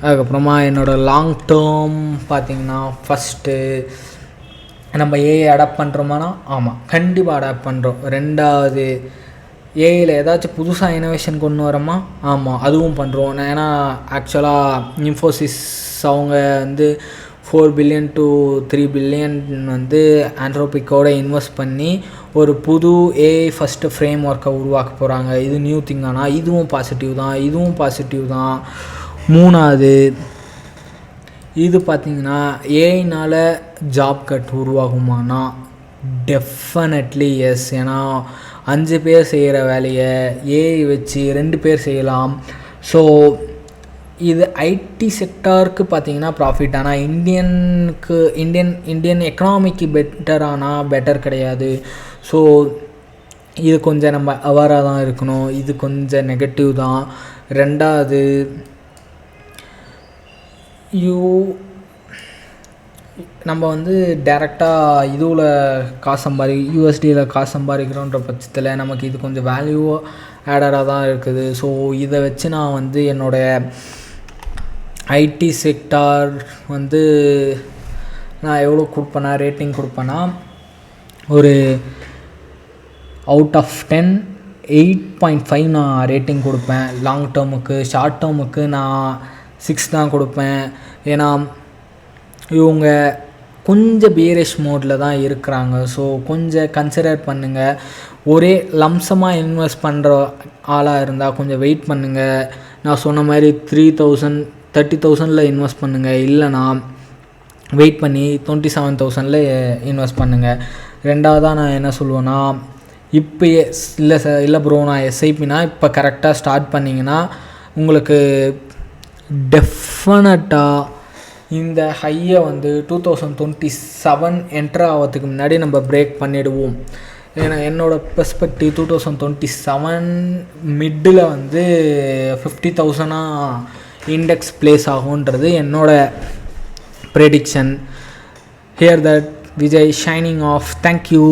அதுக்கப்புறமா என்னோடய லாங் டேர்ம் பார்த்திங்கன்னா ஃபஸ்ட்டு நம்ம ஏஐ அடாப்ட் பண்ணுறோமானா ஆமாம் கண்டிப்பாக அடாப்ட் பண்ணுறோம். ரெண்டாவது ஏஐயில் ஏதாச்சும் புதுசாக இனோவேஷன் கொண்டு வரோமா ஆமாம் அதுவும் பண்ணுறோம். ஏன்னா ஆக்சுவலாக இன்ஃபோசிஸ் அவங்க வந்து 4 பில்லியன் to 3 பில்லியன் வந்து ஆண்ட்ரோபிக்கோடு இன்வெஸ்ட் பண்ணி ஒரு புது ஏஐ ஃபஸ்ட்டு ஃப்ரேம் ஒர்க்கை உருவாக்க போகிறாங்க. இது நியூ திங் தானா? இதுவும் பாசிட்டிவ் தான். மூணாவது இது பார்த்திங்கன்னா ஏஐனால் ஜாப் கட் உருவாகுமானா டெஃபினெட்லி எஸ். ஏன்னா 5 பேர் செய்கிற வேலையை ஏஐ வச்சு 2 பேர் செய்யலாம். ஸோ இது ஐடி செக்டாருக்கு பார்த்திங்கன்னா ப்ராஃபிட். ஆனால் இந்தியன் எக்கனாமிக்கு பெட்டர் கிடையாது. ஸோ இது கொஞ்சம் நம்ம அவேராக தான் இருக்கணும். இது கொஞ்சம் நெகட்டிவ் தான். ரெண்டாவது நம்ம வந்து டேரெக்டாக இதுவில் யூஎஸ்டியில் காசு சம்பாதிக்கிறோன்ற பட்சத்தில் நமக்கு இது கொஞ்சம் வேல்யூ ஆடடாக தான் இருக்குது. ஸோ இதை வச்சு நான் வந்து என்னோடய ஐடி செக்டார் வந்து நான் எவ்வளோ ரேட்டிங் கொடுப்பேன்னா ஒரு அவுட் ஆஃப் 10 8.5 நான் ரேட்டிங் கொடுப்பேன். லாங் டேர்முக்கு. ஷார்ட் டேர்முக்கு நான் 6 தான் கொடுப்பேன். ஏன்னா இவங்க கொஞ்சம் பேரிஷ் மோடில் தான் இருக்கிறாங்க. ஸோ கொஞ்சம் கன்சிடர் பண்ணுங்கள். ஒரே லம்சமாக இன்வெஸ்ட் பண்ணுற ஆளாக இருந்தால் கொஞ்சம் வெயிட் பண்ணுங்கள். நான் சொன்ன மாதிரி 30,000 இன்வெஸ்ட் பண்ணுங்கள். இல்லைனா வெயிட் பண்ணி 27,000 இன்வெஸ்ட் பண்ணுங்கள். ரெண்டாவதாக நான் என்ன சொல்லுவேன்னா இப்போயே இல்லை ப்ரோ நான் எஸ்ஐபினா இப்போ கரெக்டாக ஸ்டார்ட் பண்ணிங்கன்னா உங்களுக்கு டெஃபினட்டாக இந்த ஹையை வந்து 2027 என்ட்ரு ஆகிறதுக்கு முன்னாடி நம்ம பிரேக் பண்ணிவிடுவோம். ஏன்னா என்னோடய பெர்ஸ்பெக்டிவ் 2027 மிட்டில் வந்து 50,000 இண்டெக்ஸ் ப்ளேஸ் ஆகுன்றது என்னோடய prediction. Here that Vijay signing off. Thank you.